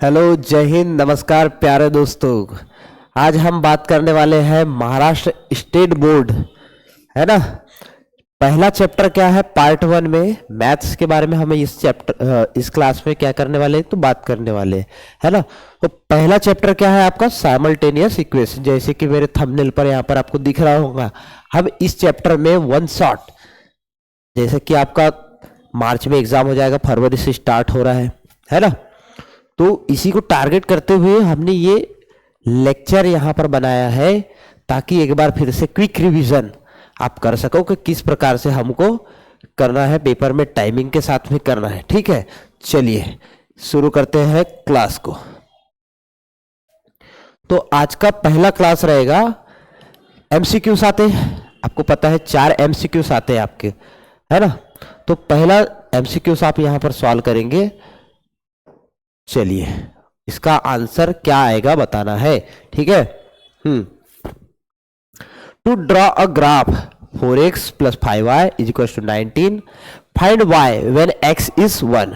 Hello, जय हिंद, नमस्कार प्यारे दोस्तों। आज हम बात करने वाले हैं महाराष्ट्र स्टेट बोर्ड, है ना। पहला चैप्टर क्या है, पार्ट वन में मैथ्स के बारे में हमें इस क्लास में क्या करने वाले हैं तो बात करने वाले हैं, है ना। तो पहला चैप्टर क्या है आपका, साइमल्टेनियस इक्वेशन। जैसे कि मेरे थंबनेल पर यहाँ पर आपको दिख रहा होगा, हम इस चैप्टर में वन शॉट, जैसे कि आपका मार्च में एग्जाम हो जाएगा, फरवरी से स्टार्ट हो रहा है ना। तो इसी को टारगेट करते हुए हमने ये लेक्चर यहाँ पर बनाया है, ताकि एक बार फिर से क्विक रिवीजन आप कर सको कि किस प्रकार से हमको करना है, पेपर में टाइमिंग के साथ में करना है। ठीक है, चलिए शुरू करते हैं क्लास को। तो आज का पहला क्लास रहेगा, एमसीक्यूज आते हैं, आपको पता है 4 एमसीक्यूज आते हैं आपके, है ना। तो पहला एमसीक्यूज आप यहाँ पर सॉल्व करेंगे। चलिए, इसका आंसर क्या आएगा बताना है, ठीक है। To draw a graph 4x + 5y = 19, find y when x is 1।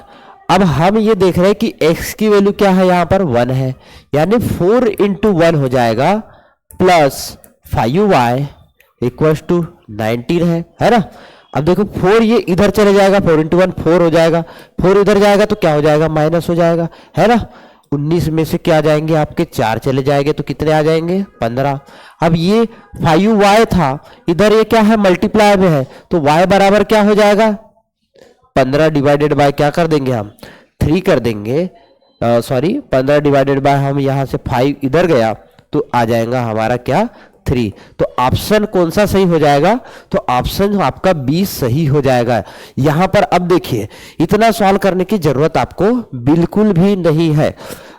अब हम ये देख रहे हैं कि x की वैल्यू क्या है, यहाँ पर 1 है, यानी 4 × 1 हो जाएगा प्लस 5y = 19 है ना। अब देखो 4 ये इधर चले जाएगा, 4 × 1 4 हो जाएगा, 4 इधर जाएगा तो क्या हो जाएगा, माइनस हो जाएगा, है ना। 19 में से क्या आ जाएंगे आपके, 4 चले जाएंगे तो कितने आ जाएंगे, 15। अब ये 5y था, इधर ये क्या है, मल्टीप्लाई में है, तो y बराबर क्या हो जाएगा, 15 डिवाइडेड बाय क्या कर देंगे हम, 3 कर देंगे। सॉरी, 15 डिवाइडेड बाय, हम यहाँ से 5 इधर गया तो आ जाएगा हमारा क्या, 3। तो ऑप्शन कौन सा सही हो जाएगा, तो ऑप्शन आपका 20 सही हो जाएगा। यहां पर अब देखिए, इतना सॉल्व करने की जरूरत आपको बिल्कुल भी नहीं है।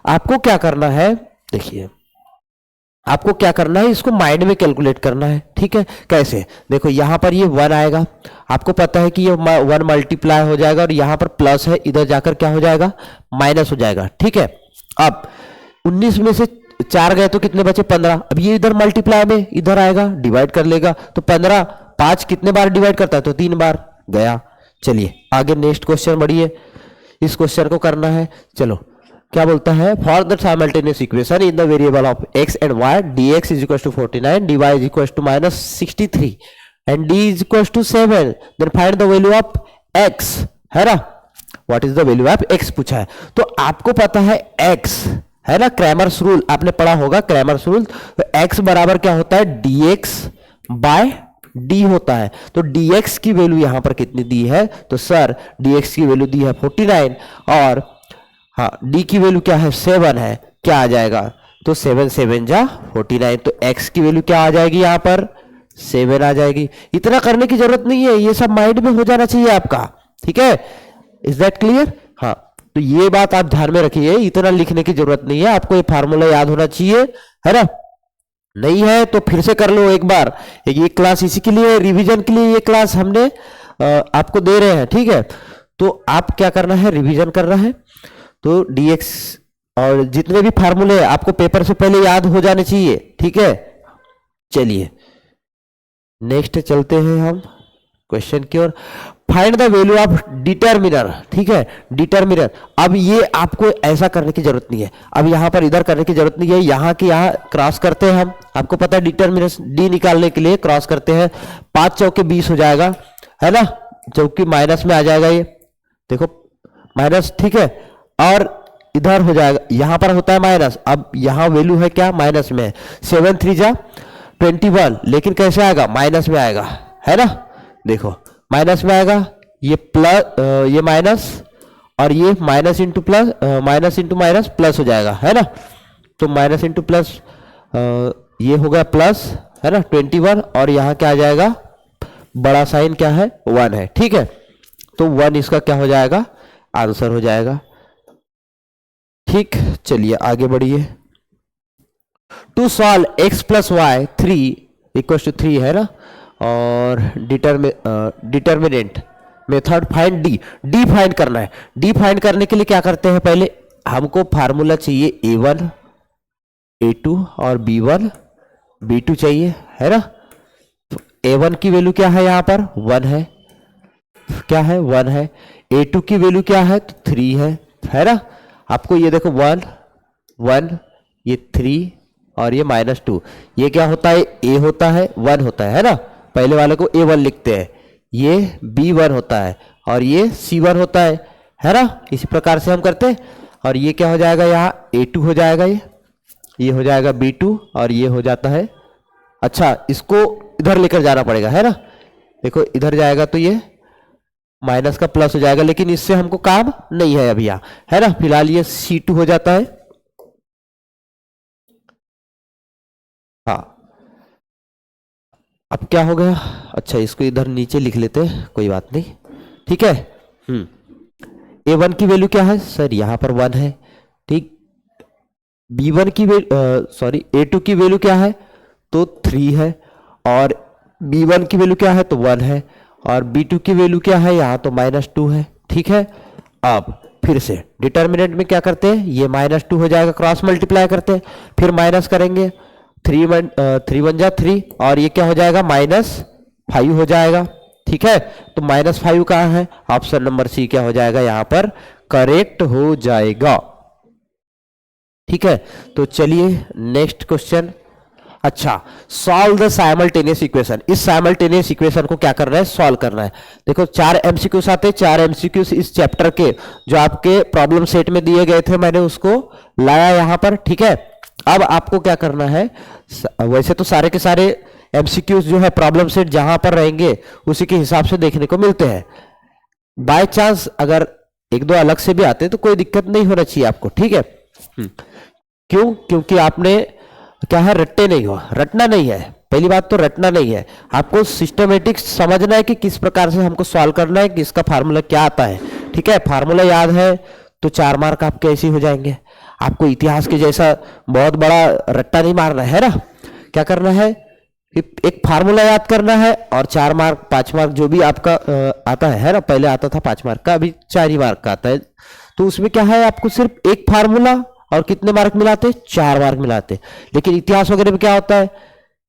आपको क्या करना है, देखिए आपको क्या करना है, इसको माइंड में कैलकुलेट करना है। ठीक है, कैसे, देखो यहां पर ये 1 आएगा, आपको पता है कि ये 1 मल्टीप्लाई हो जाएगा, और यहां पर प्लस है, इधर जाकर क्या हो जाएगा, माइनस हो जाएगा। ठीक है, अब 19 में से 4 गए तो कितने बचे, 15। अब ये इधर मल्टीप्लाई में इधर आएगा, डिवाइड कर लेगा, तो 15 5 कितने बार डिवाइड करता है, तो 3 बार गया। चलिए आगे नेक्स्ट क्वेश्चन बढ़िए, इस क्वेश्चन को करना है। चलो क्या बोलता है, for the simultaneous equation in the variable of x and y dx = 49, dy = -63 and d = 7, then find the value of x, है ना। What is the value of x पूछा है। तो आपको पता है x, है ना, क्रैमर्स रूल आपने पढ़ा होगा, क्रैमर्स रूल। तो x बराबर क्या होता है, dx/d होता है। तो dx की वैल्यू यहां पर कितनी दी है, तो सर dx की वैल्यू दी है 49, और हाँ d की वैल्यू क्या है, 7 है, क्या आ जाएगा, तो 7 7 जा 49। तो x की वैल्यू क्या आ जाएगी, यहां पर 7 आ जाएगी। इतना करने की जरूरत नहीं है, ये सब माइंड में हो जाना चाहिए आपका। ठीक है, इज दैट क्लियर। हाँ, तो ये बात आप ध्यान में रखिए, इतना लिखने की जरूरत नहीं है, आपको ये फार्मूला याद होना चाहिए, है ना। नहीं है तो फिर से कर लो एक बार, ये क्लास इसी के लिए, रिवीजन के लिए ये क्लास हमने आपको दे रहे हैं। ठीक है, तो आप क्या करना है, रिवीजन करना है। तो dx और जितने भी फार्मूले आपको पेपर से पहले याद हो जाने चाहिए। ठीक है, चलिए नेक्स्ट चलते हैं हम क्वेश्चन की ओर। Find the value of determinant. ठीक है, डिटरमिनर, अब ये आपको ऐसा करने की जरूरत नहीं है, अब यहां पर इधर करने की जरूरत नहीं है, यहां के यहां क्रॉस करते हैं हम। आपको पता है डिटरमिनर डी निकालने के लिए क्रॉस करते हैं, 5 चौके 20 हो जाएगा, है ना, चौकी माइनस में आ जाएगा, ये देखो माइनस। ठीक है, और इधर हो जाएगा, यहां पर होता है माइनस, अब यहां वैल्यू है क्या, माइनस में। 7 3 जा 21, लेकिन कैसे आएगा, माइनस में आएगा, है ना। देखो माइनस में आएगा, ये प्लस, ये माइनस, और ये minus into plus, minus into minus plus हो जाएगा, है ना। तो माइनस इंटू प्लस, ये हो गया प्लस, है ना, 21, और यहां क्या आ जाएगा, बड़ा साइन क्या है, 1 है। ठीक है, तो 1 इसका क्या हो जाएगा, आंसर हो जाएगा। ठीक, चलिए आगे बढ़िए। टू सॉल्व x + y 3 = 3, है ना, और determinant method find D find करना है। डी फाइंड करने के लिए क्या करते हैं, पहले हमको फार्मूला चाहिए a1 a2 और b1 b2 चाहिए, है ना। तो a1 की वैल्यू क्या है, यहां पर 1 है, क्या है, 1 है। a2 की वैल्यू क्या है, तो 3 है ना। आपको ये देखो 1 1, ये 3 और ये -2। ये क्या होता है, ए होता है, 1 होता है ना, पहले वाले को A1 लिखते हैं, ये B1 होता है और ये C1 होता है ना, इसी प्रकार से हम करते हैं। और ये क्या हो जाएगा, यहाँ A2 हो जाएगा, ये हो जाएगा B2 और ये हो जाता है, अच्छा इसको इधर लेकर जाना पड़ेगा, है ना, देखो इधर जाएगा तो ये माइनस का प्लस हो जाएगा, लेकिन इससे हमको काम नहीं है अभी यहाँ, है ना, फिलहाल ये C2 हो जाता है। हाँ, अब क्या हो गया, अच्छा इसको इधर नीचे लिख लेते हैं, कोई बात नहीं, ठीक है। A1 की वैल्यू क्या है सर, यहाँ पर 1 है, ठीक। B1 की सॉरी A2 की वैल्यू क्या है, तो 3 है, और B1 की वैल्यू क्या है, तो 1 है, और B2 की वैल्यू क्या है, यहाँ तो -2 है, ठीक है। अब फिर से डिटर्मिनेंट में क्या करते हैं, ये -2 हो जाएगा, क्रॉस मल्टीप्लाई करते हैं, फिर माइनस करेंगे, 3 1 जा 3 और ये क्या हो जाएगा, -5 हो जाएगा, ठीक है। तो -5 कहाँ है, ऑप्शन नंबर सी क्या हो जाएगा, यहाँ पर करेक्ट हो जाएगा, ठीक है। तो चलिए नेक्स्ट क्वेश्चन। अच्छा, सॉल्व द साइमल्टेनियस इक्वेशन। इस साइमल्टेनियस इक्वेशन को क्या करना है, सॉल्व करना है। देखो 4 एमसीक्यूज आते हैं, 4 एमसीक्यूज इस चैप्टर के जो आपके प्रॉब्लम सेट में दिए गए थे, मैंने उसको लाया यहाँ पर, ठीक है। अब आपको क्या करना है, वैसे तो सारे के सारे एमसीक्यूज जो है प्रॉब्लम सेट जहां पर रहेंगे उसी के हिसाब से देखने को मिलते हैं। बाय चांस अगर एक दो अलग से भी आते हैं तो कोई दिक्कत नहीं होना चाहिए आपको, ठीक है। क्यों, क्योंकि आपने क्या है, रट्टे नहीं हो, रटना नहीं है, पहली बात तो रटना नहीं है, आपको सिस्टमेटिक समझना है कि किस प्रकार से हमको सॉल्व करना है, कि इसका फार्मूला क्या आता है, ठीक है। फार्मूला याद है तो 4 मार्क आपके ऐसे ही हो जाएंगे। आपको इतिहास के जैसा बहुत बड़ा रट्टा नहीं मारना है ना, क्या करना है, एक फार्मूला याद करना है और 4 मार्क 5 मार्क जो भी आपका आता है ना, पहले आता था 5 मार्क का, अभी 4 ही मार्क का आता है। तो उसमें क्या है, आपको सिर्फ एक फार्मूला और कितने मार्क मिलाते, 4 मार्क मिलाते। लेकिन इतिहास वगैरह में क्या होता है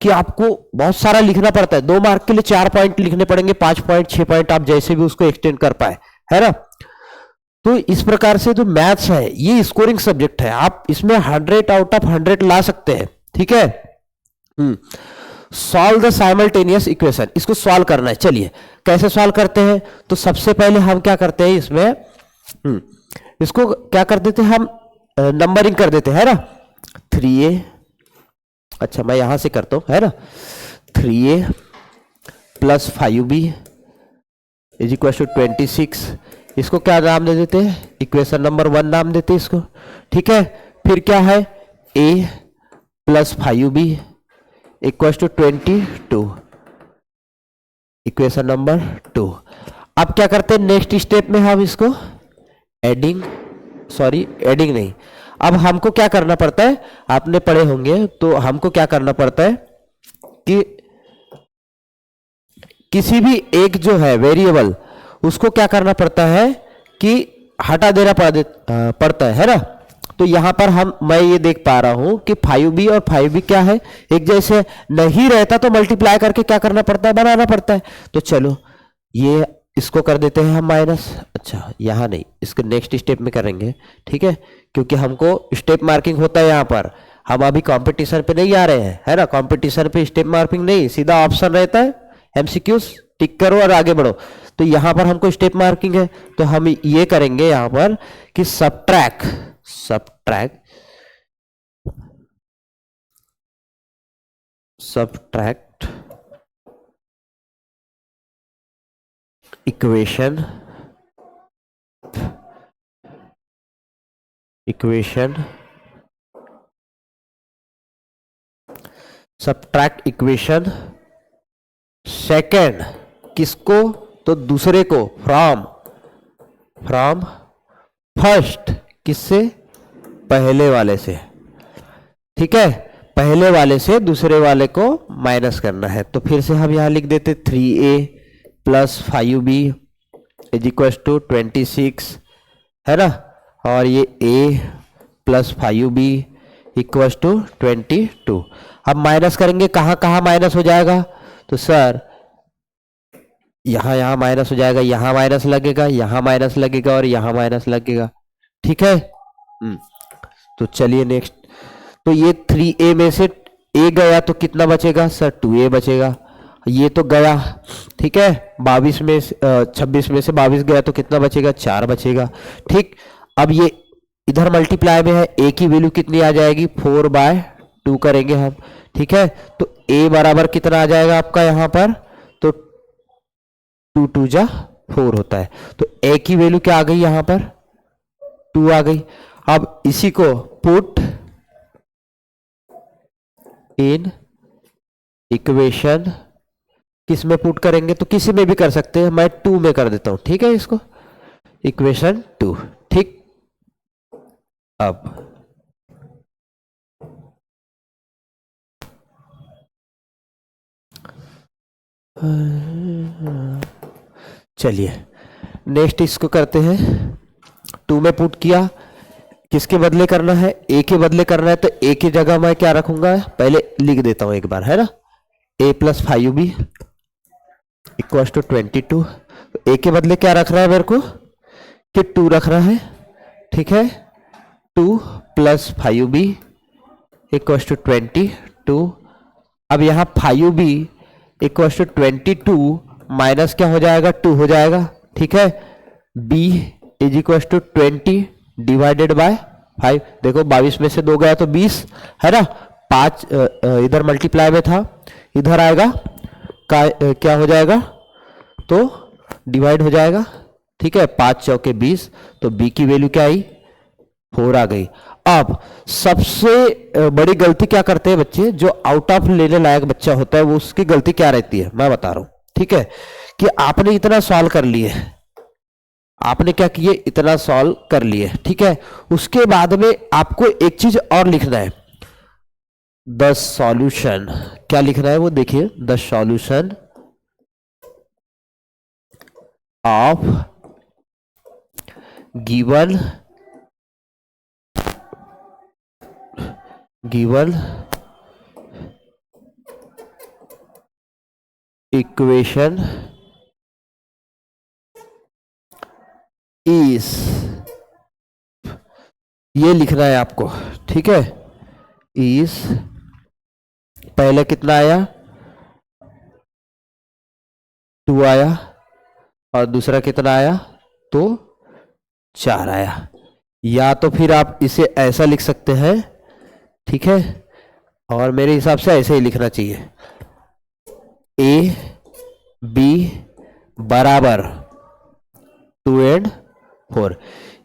कि आपको बहुत सारा लिखना पड़ता है, 2 मार्क के लिए 4 पॉइंट लिखने पड़ेंगे, 5 पॉइंट 6 पॉइंट, आप जैसे भी उसको एक्सटेंड कर पाए, है ना। तो इस प्रकार से जो मैथ्स है ये स्कोरिंग सब्जेक्ट है, आप इसमें 100 आउट ऑफ 100 ला सकते हैं, ठीक है। सॉल्व द साइमल्टेनियस इक्वेशन, इसको सॉल्व करना है। चलिए कैसे सॉल्व करते हैं, तो सबसे पहले हम क्या करते हैं इसमें, इसको क्या कर देते हैं, हम नंबरिंग कर देते हैं ना, 3a, अच्छा मैं यहां से करता हूं, है ना, 3a + 5b = 26, इसको क्या नाम दे देते हैं, इक्वेशन नंबर 1 नाम देते हैं इसको, ठीक है। फिर क्या है, a + 5b = 22, इक्वेशन नंबर 2। अब क्या करते हैं, नेक्स्ट स्टेप में हम इसको एडिंग नहीं, अब हमको क्या करना पड़ता है, आपने पढ़े होंगे तो हमको क्या करना पड़ता है कि किसी भी एक जो है वेरिएबल उसको क्या करना पड़ता है कि हटा देना पड़ता है ना। तो यहां पर मैं ये देख पा रहा हूं कि 5b और 5b क्या है, एक जैसे नहीं रहता तो मल्टीप्लाई करके क्या करना पड़ता है, बनाना पड़ता है। तो चलो ये इसको कर देते हैं हम माइनस, अच्छा यहाँ नहीं, इसके नेक्स्ट स्टेप में करेंगे, ठीक है, क्योंकि हमको स्टेप मार्किंग होता है यहाँ पर, हम अभी कंपटीशन पे नहीं आ रहे हैं, है ना, कंपटीशन पे स्टेप मार्किंग नहीं, सीधा ऑप्शन रहता है, एमसीक्यूज टिक करो और आगे बढ़ो। तो यहाँ पर हमको स्टेप मार्किंग है, तो हम ये करेंगे यहाँ पर कि सब्ट्रैक्ट इक्वेशन सेकेंड, किसको, तो दूसरे को, फ्रॉम फर्स्ट, किससे, पहले वाले से, ठीक है, पहले वाले से दूसरे वाले को माइनस करना है। तो फिर से हम यहां लिख देते 3a + 5b = 26, है ना, और ये a + 5b = 22। अब माइनस करेंगे, कहां कहां माइनस हो जाएगा, तो सर यहां माइनस हो जाएगा, यहां माइनस लगेगा, यहां माइनस लगेगा और यहां माइनस लगेगा, ठीक है। तो चलिए नेक्स्ट, तो ये 3a में से a गया तो कितना बचेगा सर 2a बचेगा, ये तो गया, ठीक है 22 में 26 में से 22 गया तो कितना बचेगा 4 बचेगा, ठीक। अब ये इधर मल्टीप्लाई में है, a की वैल्यू कितनी आ जाएगी 4/2 करेंगे हम, ठीक है। तो a बराबर कितना आ जाएगा आपका यहाँ पर, तो 2 2 जा 4 होता है, तो a की वैल्यू क्या आ गई यहाँ पर 2 आ गई। अब इसी को पुट इन इक्वेशन, किस में पुट करेंगे, तो किसी में भी कर सकते हैं, मैं 2 में कर देता हूं, ठीक है इसको इक्वेशन 2, ठीक। अब चलिए नेक्स्ट इसको करते हैं, 2 में पुट किया, किसके बदले करना है a के बदले करना है, तो a की जगह मैं क्या रखूंगा पहले लिख देता हूं एक बार, है ना, a plus 5b equal to 22, a के बदले क्या रख रहा है मेरे को कि 2 रख रहा है, ठीक है 2 प्लस 5b इक्वल टू 22। अब यहाँ 5b इक्वल टू 22 माइनस क्या हो जाएगा 2 हो जाएगा, ठीक है, b is equal to 20 divided by 5, देखो 22 में से 2 गया तो 20 है ना, 5 इधर मल्टीप्लाई में था, इधर आएगा क्या हो जाएगा तो डिवाइड हो जाएगा, ठीक है 5 चौके 20, तो b की वैल्यू क्या आई 4 आ गई। अब सबसे बड़ी गलती क्या करते हैं बच्चे, जो आउट ऑफ लेने लायक बच्चा होता है वो उसकी गलती क्या रहती है मैं बता रहा हूं, ठीक है, कि आपने इतना सॉल्व कर लिए, आपने क्या किए इतना सॉल्व कर लिए, ठीक है, उसके बाद में आपको एक चीज और लिखना है, द सॉल्यूशन, क्या लिखना है वो देखिए, the solution of given equation is, ये लिखना है आपको, ठीक है, इज पहले कितना आया 2 आया और दूसरा कितना आया तो 4 आया, या तो फिर आप इसे ऐसा लिख सकते हैं, ठीक है, और मेरे हिसाब से ऐसे ही लिखना चाहिए, a b बराबर 2 and 4,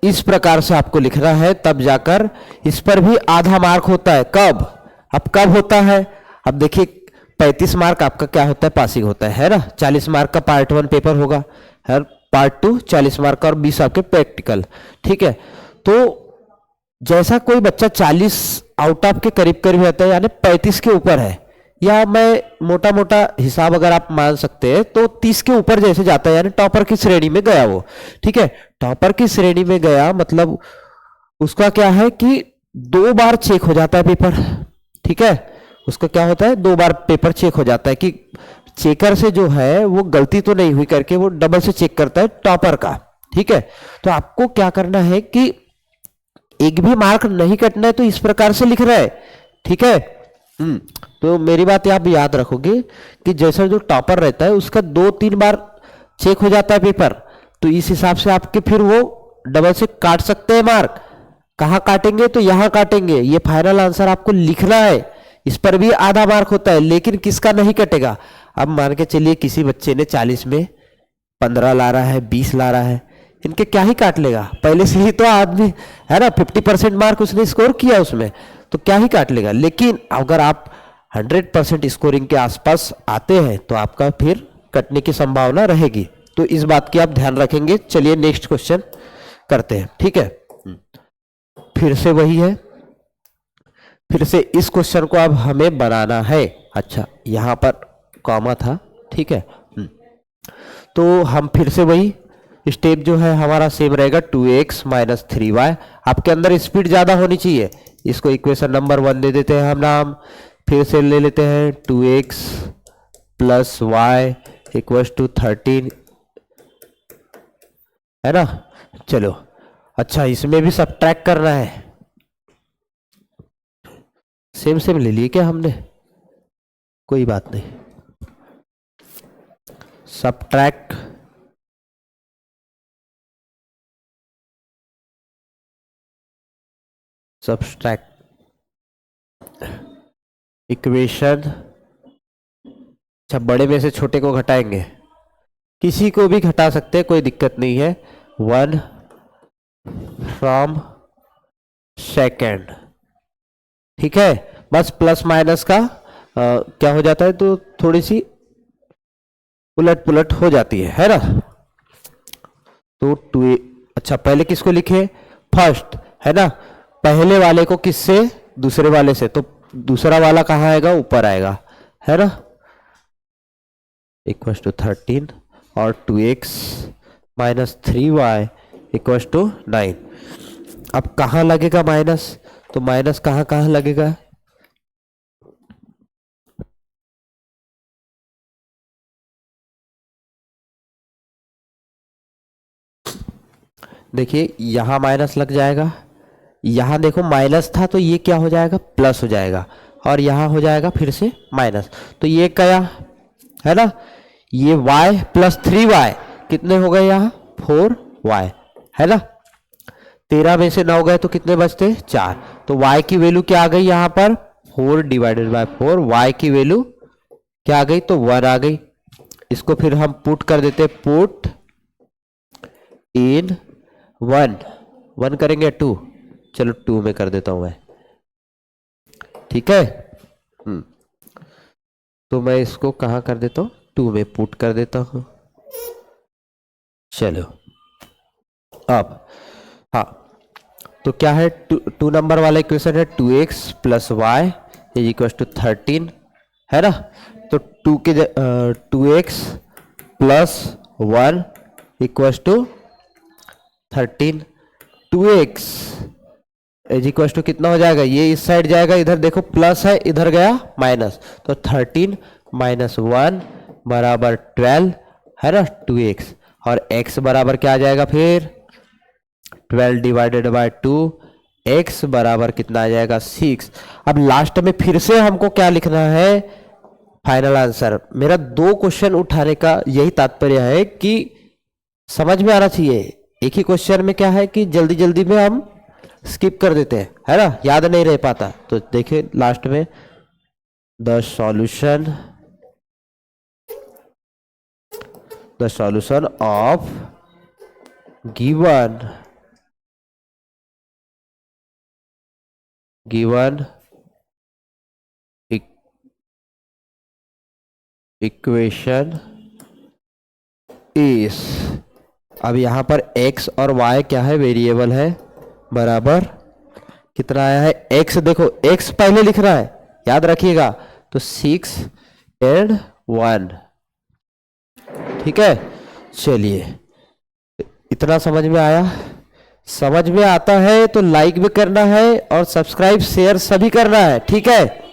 इस प्रकार से आपको लिखना है, तब जाकर इस पर भी आधा मार्क होता है, कब, अब कब होता है, अब देखिए 35 मार्क आपका क्या होता है पासिंग होता है ना, 40 मार्क का पार्ट 1 पेपर होगा, हर पार्ट 2 40 मार्क का और 20 आपके प्रैक्टिकल, ठीक है। तो जैसा कोई बच्चा 40 आउट ऑफ के करीब करीब रहता है, यानी 35 के ऊपर है, या मैं मोटा मोटा हिसाब अगर आप मान सकते हैं तो 30 के ऊपर जैसे जाता है, यानी टॉपर की श्रेणी में गया वो, ठीक है, टॉपर की श्रेणी में गया मतलब उसका क्या है कि 2 बार चेक हो जाता है पेपर, ठीक है, उसका क्या होता है 2 बार पेपर चेक हो जाता है, कि चेकर से जो है वो गलती तो नहीं हुई करके वो डबल से चेक करता है टॉपर का, ठीक है। तो आपको क्या करना है कि एक भी मार्क नहीं कटना है, तो इस प्रकार से लिख रहा है, ठीक है। तो मेरी बात आप याद रखोगे कि जैसा जो टॉपर रहता है उसका 2-3 बार चेक हो जाता है पेपर, तो इस हिसाब से आपके फिर वो डबल से काट सकते हैं मार्क, कहाँ काटेंगे तो यहां काटेंगे, ये फाइनल आंसर आपको लिखना है, इस पर भी आधा मार्क होता है, लेकिन किसका नहीं कटेगा, अब मान के चलिए किसी बच्चे ने 40 में 15 ला रहा है 20 ला रहा है, इनके क्या ही काट लेगा, पहले से ही तो आदमी है ना 50% मार्क उसने स्कोर किया उसमें, तो क्या ही काट लेगा, लेकिन अगर आप 100% स्कोरिंग के आसपास आते हैं तो आपका फिर कटने की संभावना रहेगी, तो इस बात की आप ध्यान रखेंगे। चलिए नेक्स्ट क्वेश्चन करते हैं, ठीक है, फिर से वही है, फिर से इस क्वेश्चन को अब हमें बनाना है, अच्छा यहां पर कॉमा था, ठीक है, तो हम फिर से वही स्टेप जो है हमारा सेम रहेगा, 2x माइनस 3y, आपके अंदर स्पीड ज्यादा होनी चाहिए, इसको इक्वेशन नंबर 1 दे देते हैं हम नाम, फिर से ले लेते हैं 2x plus Y equal to 13, है ना, चलो अच्छा इसमें भी सब्ट्रैक्ट करना है, सेम सेम ले लिए क्या हमने, कोई बात नहीं। सब्ट्रैक्ट सब्ट्रैक्ट इक्वेशन, अच्छा बड़े में से छोटे को घटाएंगे, किसी को भी घटा सकते हैं, कोई दिक्कत नहीं है। 1 फ्रॉम सेकेंड, ठीक है। बस प्लस माइनस का क्या हो जाता है, तो थोड़ी सी उलट पुलट हो जाती है ना। तो टू, अच्छा पहले किसको लिखे, फर्स्ट, है ना। पहले वाले को किससे, दूसरे वाले से, तो दूसरा वाला कहाँ आएगा, ऊपर आएगा, है ना। इक्वल टू 13 और 2x minus 3y equal to 9। अब कहाँ लगेगा माइनस, तो माइनस कहाँ कहाँ लगेगा, देखिए यहां माइनस लग जाएगा, यहां देखो माइनस था तो ये क्या हो जाएगा, प्लस हो जाएगा, और यहां हो जाएगा फिर से माइनस, तो ये क्या है ना, ये y प्लस 3y कितने हो गए यहाँ, 4y, है ना। 13 में से 9 गए तो कितने बचते, 4, तो y की वैल्यू क्या आ गई यहाँ पर, 4 डिवाइडेड बाय 4, y की वैल्यू क्या आ गई, तो 1 आ गई। इसको फिर हम पुट कर देते, पुट इन 1, 1 करेंगे 2, चलो 2 में कर देता हूं मैं, ठीक है। तो मैं इसको कहाँ कर देता हूँ, 2 में पुट कर देता हूँ। चलो अब हाँ, तो क्या है, टू नंबर वाला इक्वेशन है 2x plus y is equal to 13, है ना। तो 2x plus 1 equal to 13, 2x is equal to कितना हो जाएगा, ये इस साइड जाएगा, इधर देखो प्लस है, इधर गया माइनस, तो 13 माइनस 1 बराबर 12, है ना, 2x, और x बराबर क्या आ जाएगा फिर, 12 डिवाइडेड बाय 2, x बराबर कितना आ जाएगा, 6। अब लास्ट में फिर से हमको क्या लिखना है, फाइनल आंसर। मेरा 2 क्वेश्चन उठाने का यही तात्पर्य है कि समझ में आना चाहिए। एक ही क्वेश्चन में क्या है कि जल्दी जल्दी में हम स्किप कर देते हैं, है ना, याद नहीं रह पाता। तो देखिए लास्ट में the solution of given equation is, अब यहां पर x और y क्या है, वेरिएबल है, बराबर कितना आया है, x देखो x पहले लिख रहा है, याद रखिएगा, तो 6 एंड 1, ठीक है। चलिए इतना समझ में आया, समझ में आता है तो लाइक भी करना है और सब्सक्राइब शेयर सभी करना है, ठीक है।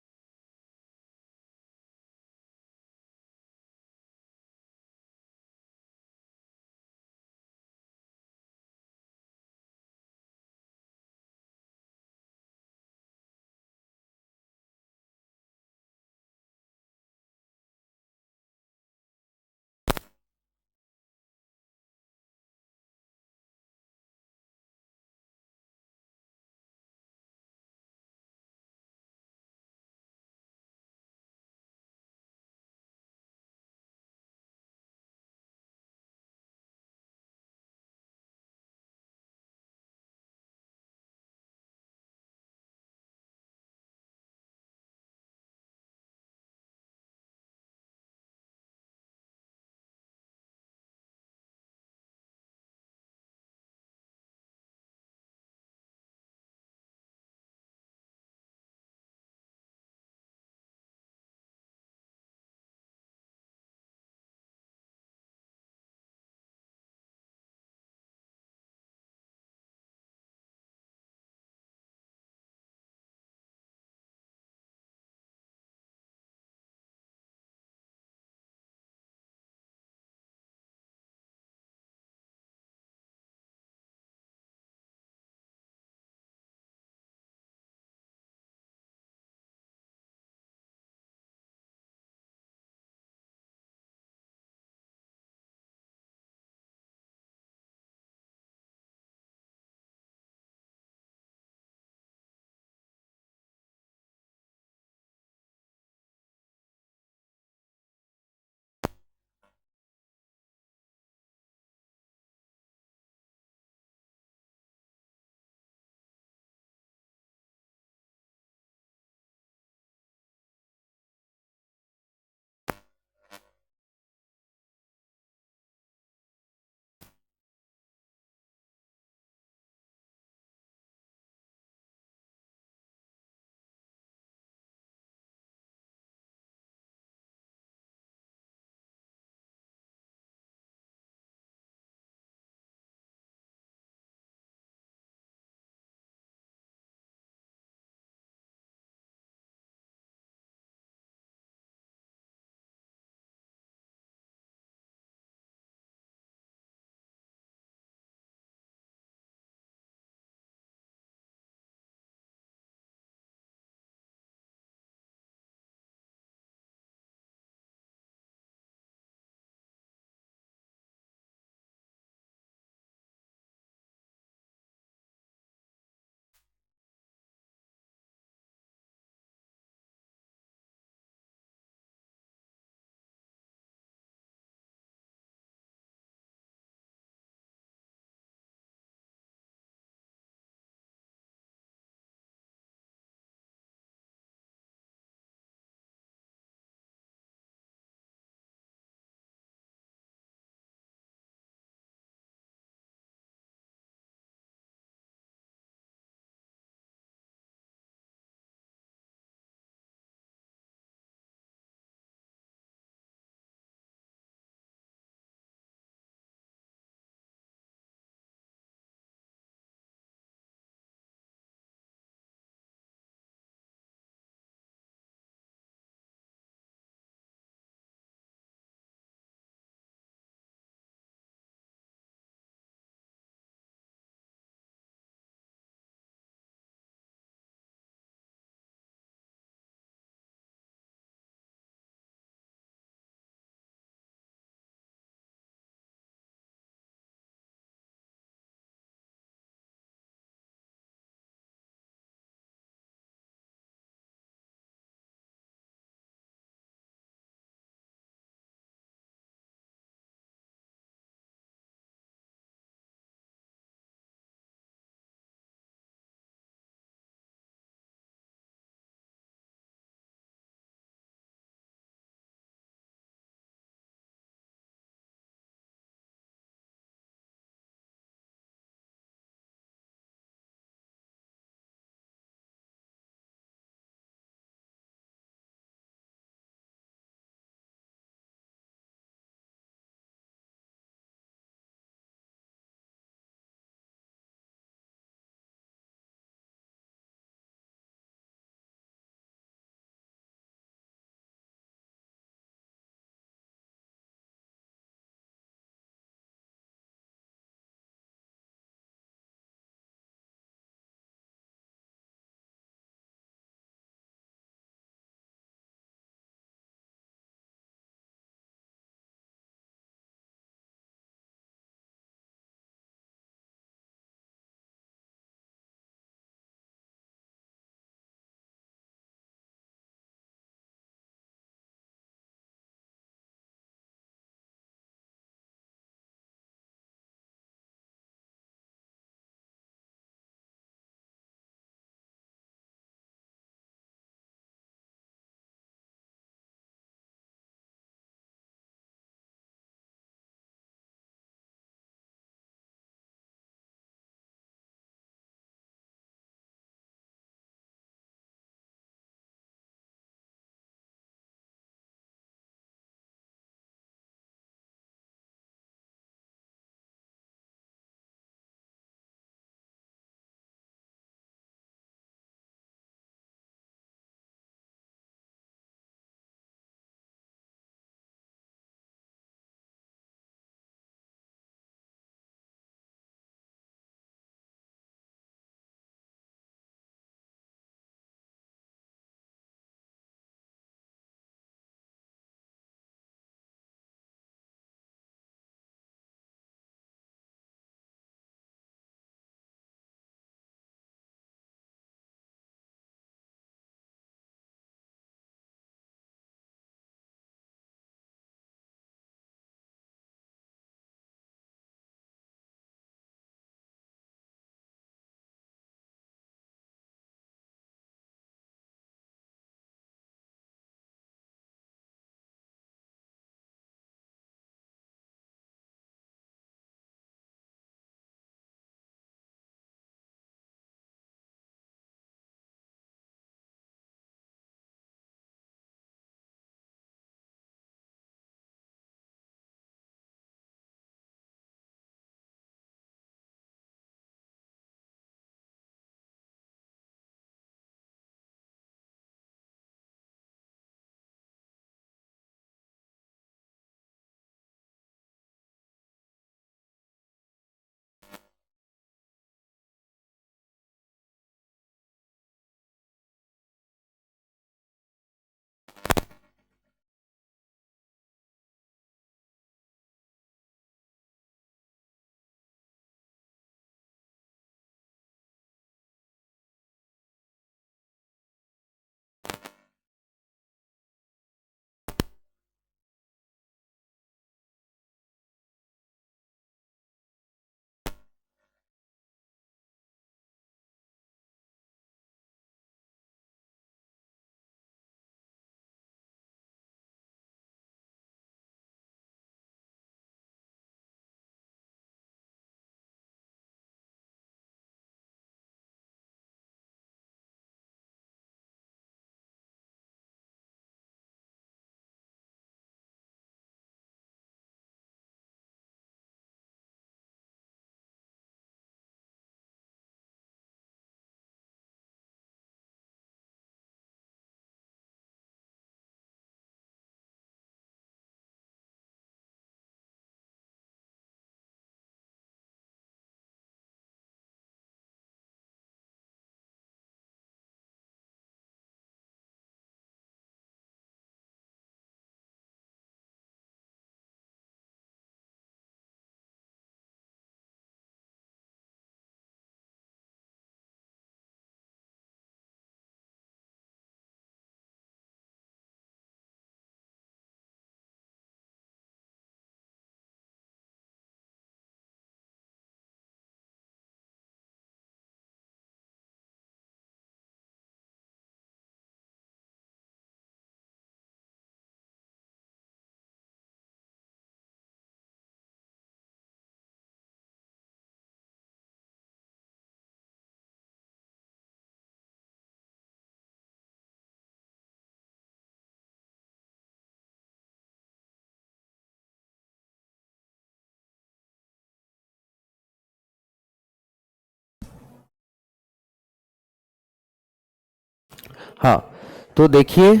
हाँ, तो देखिए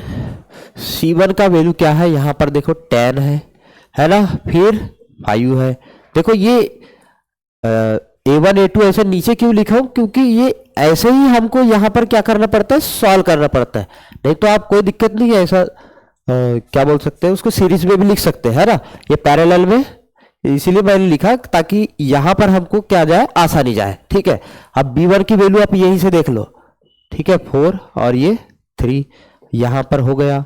C1 का वैल्यू क्या है, यहाँ पर देखो 10 है ना, फिर 5 है। देखो ये A1 A2 ऐसे नीचे क्यों लिखा हूं, क्योंकि ये ऐसे ही हमको यहाँ पर क्या करना पड़ता है, सॉल्व करना पड़ता है। नहीं तो आप कोई दिक्कत नहीं है, ऐसा क्या बोल सकते हैं उसको, सीरीज में भी लिख सकते हैं, है ना, ये पैरेलल में, इसीलिए मैंने लिखा ताकि यहाँ पर हमको क्या जाए, आसानी जाए। ठीक है, अब B1 की वैल्यू आप यहीं से देख लो। ठीक है, 4 और ये 3 यहाँ पर हो गया,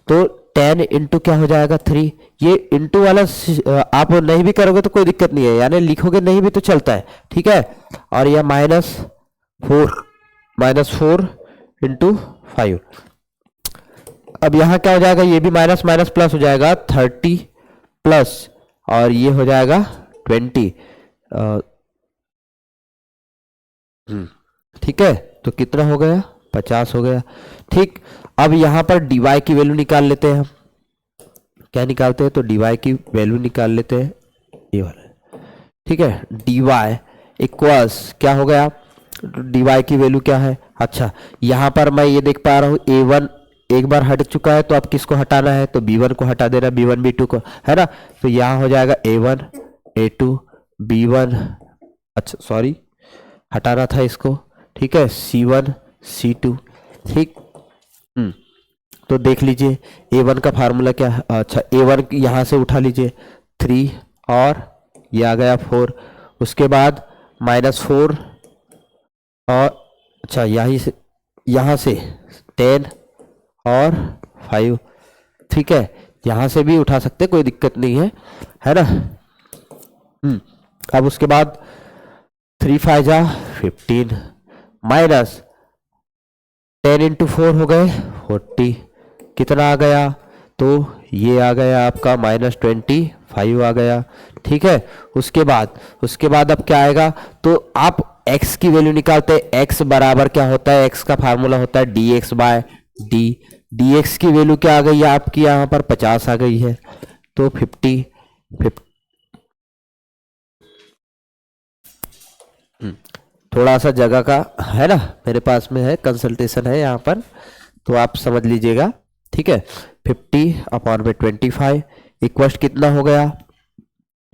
तो 10 इंटू क्या हो जाएगा 3। ये इंटू वाला आप नहीं भी करोगे तो कोई दिक्कत नहीं है, यानी लिखोगे नहीं भी तो चलता है। ठीक है, और यह -4 इंटू 5। अब यहाँ क्या हो जाएगा, ये भी माइनस माइनस प्लस हो जाएगा, 30 प्लस और ये हो जाएगा 20। ठीक है, तो कितना हो गया, 50 हो गया। ठीक, अब यहाँ पर dy की वैल्यू निकाल लेते हैं हम। क्या निकालते हैं, तो dy की वैल्यू निकाल लेते हैं, ये वाला। ठीक है, dy इक्वल्स क्या हो गया, dy की वैल्यू क्या है। अच्छा, यहाँ पर मैं ये देख पा रहा हूँ A1 एक बार हट चुका है, तो अब किसको हटाना है, तो B1 को हटा देना, B1 B2 को, है ना। तो यहाँ हो जाएगा A1 A2 B1, अच्छा सॉरी हटाना था इसको। ठीक है, C1 C2। ठीक, तो देख लीजिए A1 का फार्मूला क्या है। अच्छा, A1 यहाँ से उठा लीजिए 3 और ये आ गया 4, उसके बाद -4 और अच्छा यहाँ से 10 और 5। ठीक है, यहाँ से भी उठा सकते, कोई दिक्कत नहीं है ना। अब उसके बाद 3 5 जा 15 माइनस 10 इंटू 4 हो गए 40। कितना आ गया, तो ये आ गया आपका -25 आ गया। ठीक है, उसके बाद अब क्या आएगा, तो आप x की वैल्यू निकालते हैं। x बराबर क्या होता है, x का फार्मूला होता है dx बाय डी। dx की वैल्यू क्या आ गई आपकी, यहाँ पर 50 आ गई है, तो 50 थोड़ा सा जगह का है ना, मेरे पास में है, कंसल्टेशन है यहाँ पर, तो आप समझ लीजिएगा। ठीक है, 50/25 इक्वस्ट कितना हो गया,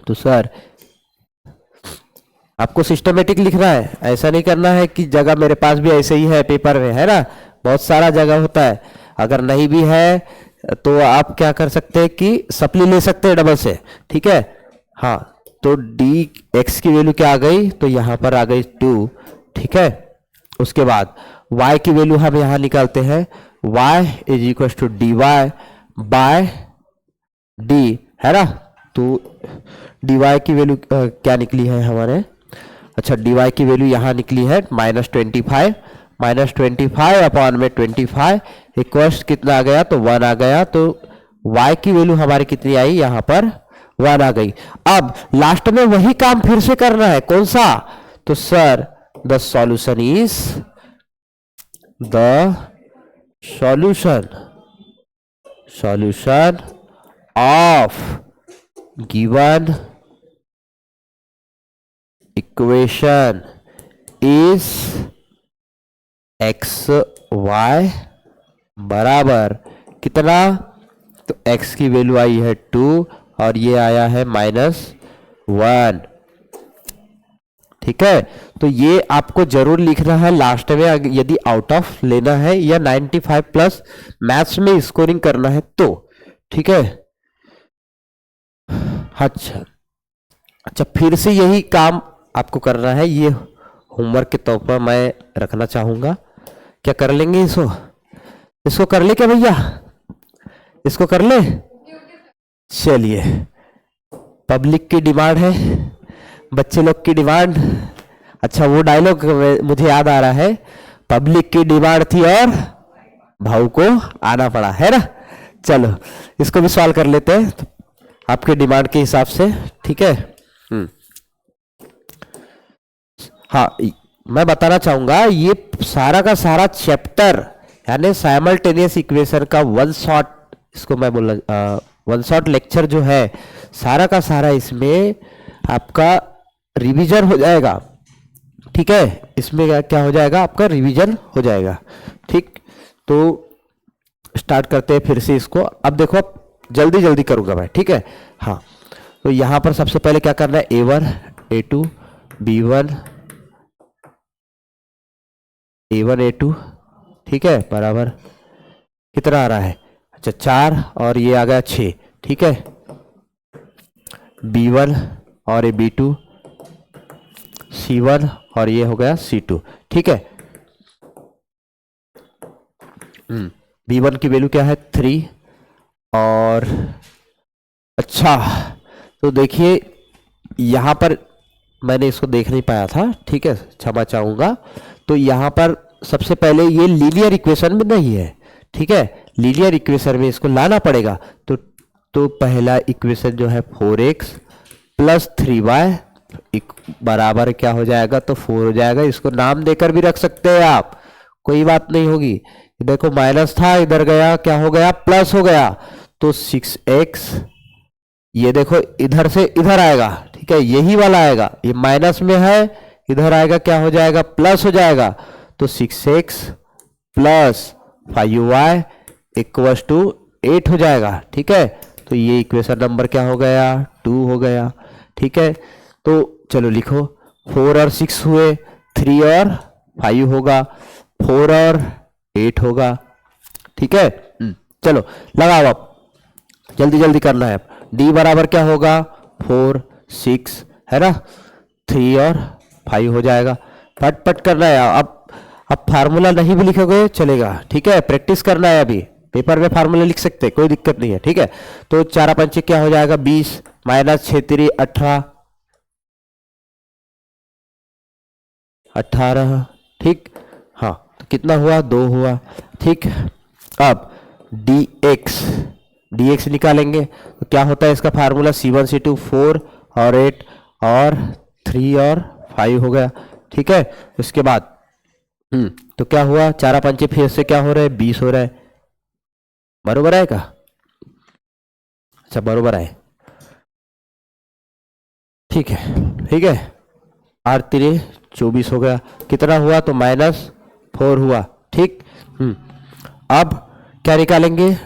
तो सर आपको सिस्टमेटिक लिखना है, ऐसा नहीं करना है कि जगह मेरे पास भी ऐसे ही है पेपर में, है ना, बहुत सारा जगह होता है। अगर नहीं भी है तो आप क्या कर सकते हैं कि सप्ली ले सकते हैं डबल से। ठीक है, हाँ, तो डी एक्स की वैल्यू क्या आ गई, तो यहाँ पर आ गई 2। ठीक है, उसके बाद y की वैल्यू हम यहाँ निकालते हैं, y is equal to d y by d, है ना। तो डी वाई की वैल्यू क्या निकली है हमारे, अच्छा डी वाई की वैल्यू यहाँ निकली है -25 अपॉन में 25 इक्वल्स कितना आ गया, तो 1 आ गया। तो y की वैल्यू हमारी कितनी आई, यहाँ पर 1 आ गई। अब लास्ट में वही काम फिर से करना है, कौन सा, तो sir the solution is solution of given equation is x y बराबर कितना, तो x की वैल्यू आई है 2 और ये आया है -1। ठीक है, तो ये आपको जरूर लिखना है लास्ट में, यदि आउट ऑफ लेना है या 95 प्लस मैथ्स में स्कोरिंग करना है तो। ठीक है, अच्छा फिर से यही काम आपको करना है, ये होमवर्क के तौर पर मैं रखना चाहूंगा। क्या कर लेंगे इसको कर ले क्या भैया, इसको कर ले, चलिए पब्लिक की डिमांड है, बच्चे लोग की डिमांड। अच्छा, वो डायलॉग मुझे याद आ रहा है, पब्लिक की डिमांड थी और भाऊ को आना पड़ा, है ना। चलो इसको भी सॉल्व कर लेते हैं तो आपके डिमांड के हिसाब से। ठीक है, हाँ, मैं बताना चाहूंगा ये सारा का सारा चैप्टर यानी साइमल्टेनियस इक्वेशन का वन शॉट लेक्चर जो है, सारा का सारा इसमें आपका रिवीजन हो जाएगा। ठीक है, इसमें क्या हो जाएगा, आपका रिवीजन हो जाएगा। ठीक, तो स्टार्ट करते हैं फिर से इसको। अब देखो, अब जल्दी जल्दी करूंगा मैं, ठीक है। हाँ, तो यहां पर सबसे पहले क्या करना है, A1 A2 B1 A1 A2, ठीक है, बराबर कितना आ रहा है, अच्छा 4 और ये आ गया 6, ठीक है। B1 और ये B2 C1 और ये हो गया C2, ठीक है। B1 की वैल्यू क्या है 3 और अच्छा, तो देखिए यहाँ पर मैंने इसको देख नहीं पाया था, ठीक है, क्षमा चाहूँगा। तो यहाँ पर सबसे पहले ये लीनियर इक्वेशन में नहीं है, ठीक है, लीनियर इक्वेशन में इसको लाना पड़ेगा। तो पहला इक्वेशन जो है 4x प्लस 3y बराबर क्या हो जाएगा, तो 4 हो जाएगा। इसको नाम देकर भी रख सकते हैं आप, कोई बात नहीं होगी। देखो माइनस था, इधर गया, क्या हो गया, प्लस हो गया। तो 6x, ये देखो इधर से इधर आएगा, ठीक है, यही वाला आएगा, ये माइनस में है, इधर आएगा, क्या हो जाएगा, प्लस हो जाएगा। तो 6x plus 5y equals to 8 हो जाएगा, ठीक है। तो ये इक्वेशन नंबर क्या हो गया, 2 हो गया, ठीक है। तो चलो लिखो, 4 और 6 हुए, 3 और 5 होगा, 4 और 8 होगा, ठीक है। चलो लगाओ, अब जल्दी जल्दी करना है। D बराबर क्या होगा, 4 6 है ना, 3 और 5 हो जाएगा। पट पट करना है। अब फार्मूला नहीं भी लिखोगे चलेगा, ठीक है, प्रैक्टिस करना है। अभी पेपर में फार्मूला लिख सकते हैं, कोई दिक्कत नहीं है, ठीक है। तो 4 पंचे क्या हो जाएगा, 20 माइनस 6 3 18, ठीक। हाँ, तो कितना हुआ, 2 हुआ, ठीक। अब dx निकालेंगे तो क्या होता है इसका फार्मूला, C1 C2 4 और 8 और 3 और 5 हो गया, ठीक है। उसके बाद तो क्या हुआ, 4 पंचे फिर से क्या हो रहा है, 20 हो रहा है, बरोबर है का, अच्छा बरोबर है, ठीक है, ठीक है। 8 3 24 हो गया, कितना हुआ, तो -4 हुआ, ठीक। अब क्या निकालेंगे,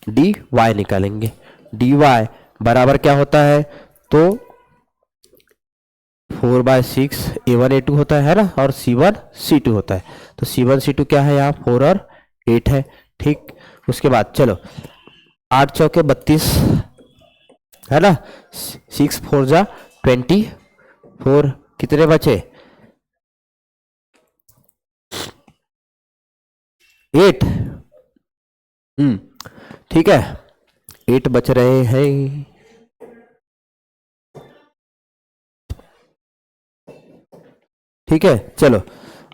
dy निकालेंगे। dy बराबर क्या होता है, तो 4/6 A1 A2 होता है ना, और C1 C2 होता है। तो C1 C2 क्या है यहाँ, 4 और 8 है, ठीक। उसके बाद चलो 8 चौके 32 है ना, 6 4 जा 24, कितने बचे, 8, ठीक है, 8 बच रहे हैं, ठीक है। चलो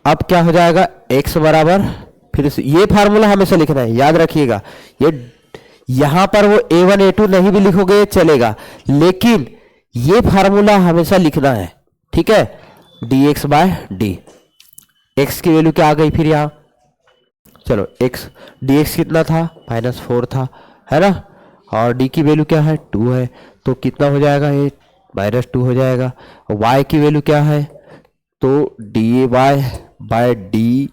अब क्या हो जाएगा, x बराबर, फिर से ये फार्मूला हमेशा लिखना है, याद रखिएगा। ये यहां पर वो A1 A2 नहीं भी लिखोगे चलेगा, लेकिन ये फार्मूला हमेशा लिखना है, ठीक है। dx बाय डी, x की वैल्यू क्या आ गई फिर यहां, चलो x dx कितना था, -4 था, है ना, और d की वैल्यू क्या है, 2 है, तो कितना हो जाएगा, ये -2 हो जाएगा। y की वैल्यू क्या है, तो dy बाय डी,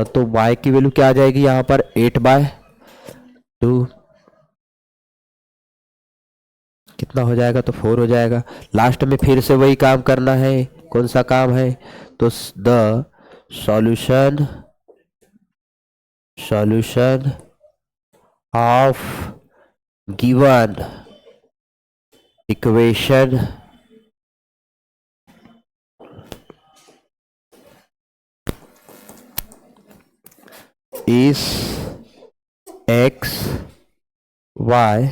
तो y की वैल्यू क्या आ जाएगी यहाँ पर, 8/2, कितना हो जाएगा, तो 4 हो जाएगा। लास्ट में फिर से वही काम करना है, कौन सा काम है, तो the solution of given equation is x y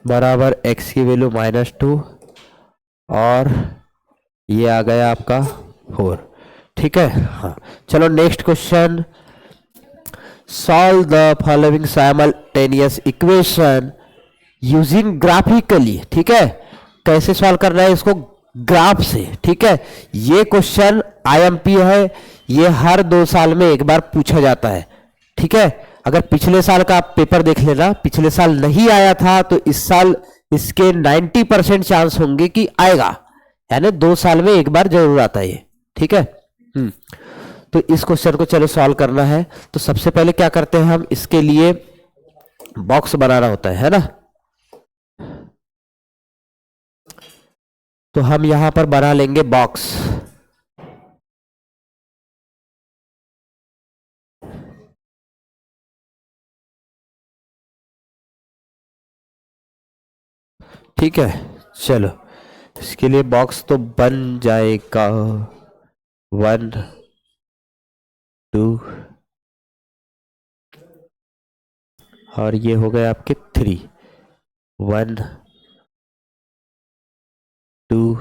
बराबर x की वैल्यू -2 और ये आ गया आपका 4, ठीक है। हाँ, चलो next question, solve the following simultaneous equation using graphically, ठीक है। कैसे सॉल्व करना है इसको, ग्राफ से, ठीक है। ये क्वेश्चन IMP है, ये हर 2 साल में एक बार पूछा जाता है, ठीक है। अगर पिछले साल का आप पेपर देख लेना, पिछले साल नहीं आया था तो इस साल इसके 90% चांस होंगे कि आएगा, यानी 2 साल में एक बार जरूर आता है ये, ठीक है। तो इस क्वेश्चन को चलो सॉल्व करना है। तो सबसे पहले क्या करते हैं, हम इसके लिए बॉक्स बनाना होता है ना। तो हम यहां पर बना लेंगे बॉक्स। ठीक है, चलो इसके लिए बॉक्स तो बन जाएगा 1 2 और ये हो गए आपके 3, 1 2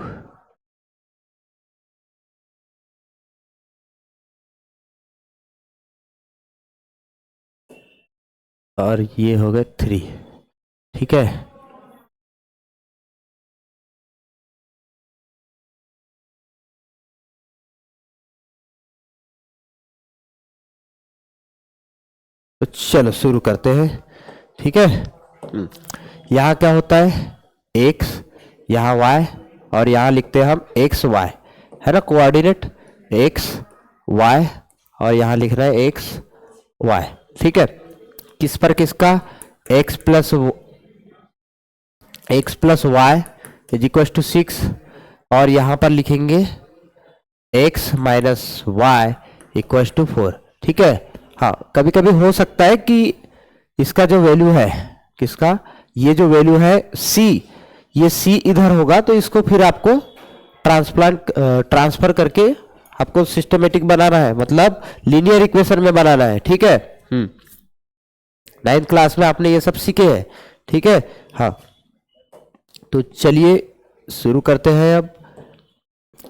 और ये हो गए 3, ठीक है। तो चलो शुरू करते हैं, ठीक है। यहाँ क्या होता है, x, यहाँ y, और यहाँ लिखते हैं हम एक्स वाई, है ना, कोऑर्डिनेट x y, और यहाँ लिख रहे हैं x y, ठीक है। किस पर किसका, x plus y is equal to 6, और यहाँ पर लिखेंगे x minus y equal to 4, ठीक है। हाँ, कभी कभी हो सकता है कि इसका जो वैल्यू है, किसका, ये जो वैल्यू है c, ये c इधर होगा, तो इसको फिर आपको ट्रांसफर करके आपको सिस्टमेटिक बनाना है, मतलब लीनियर इक्वेशन में बनाना है, ठीक है। 9th क्लास में आपने ये सब सीखे हैं, ठीक है। हाँ, तो चलिए शुरू करते हैं अब।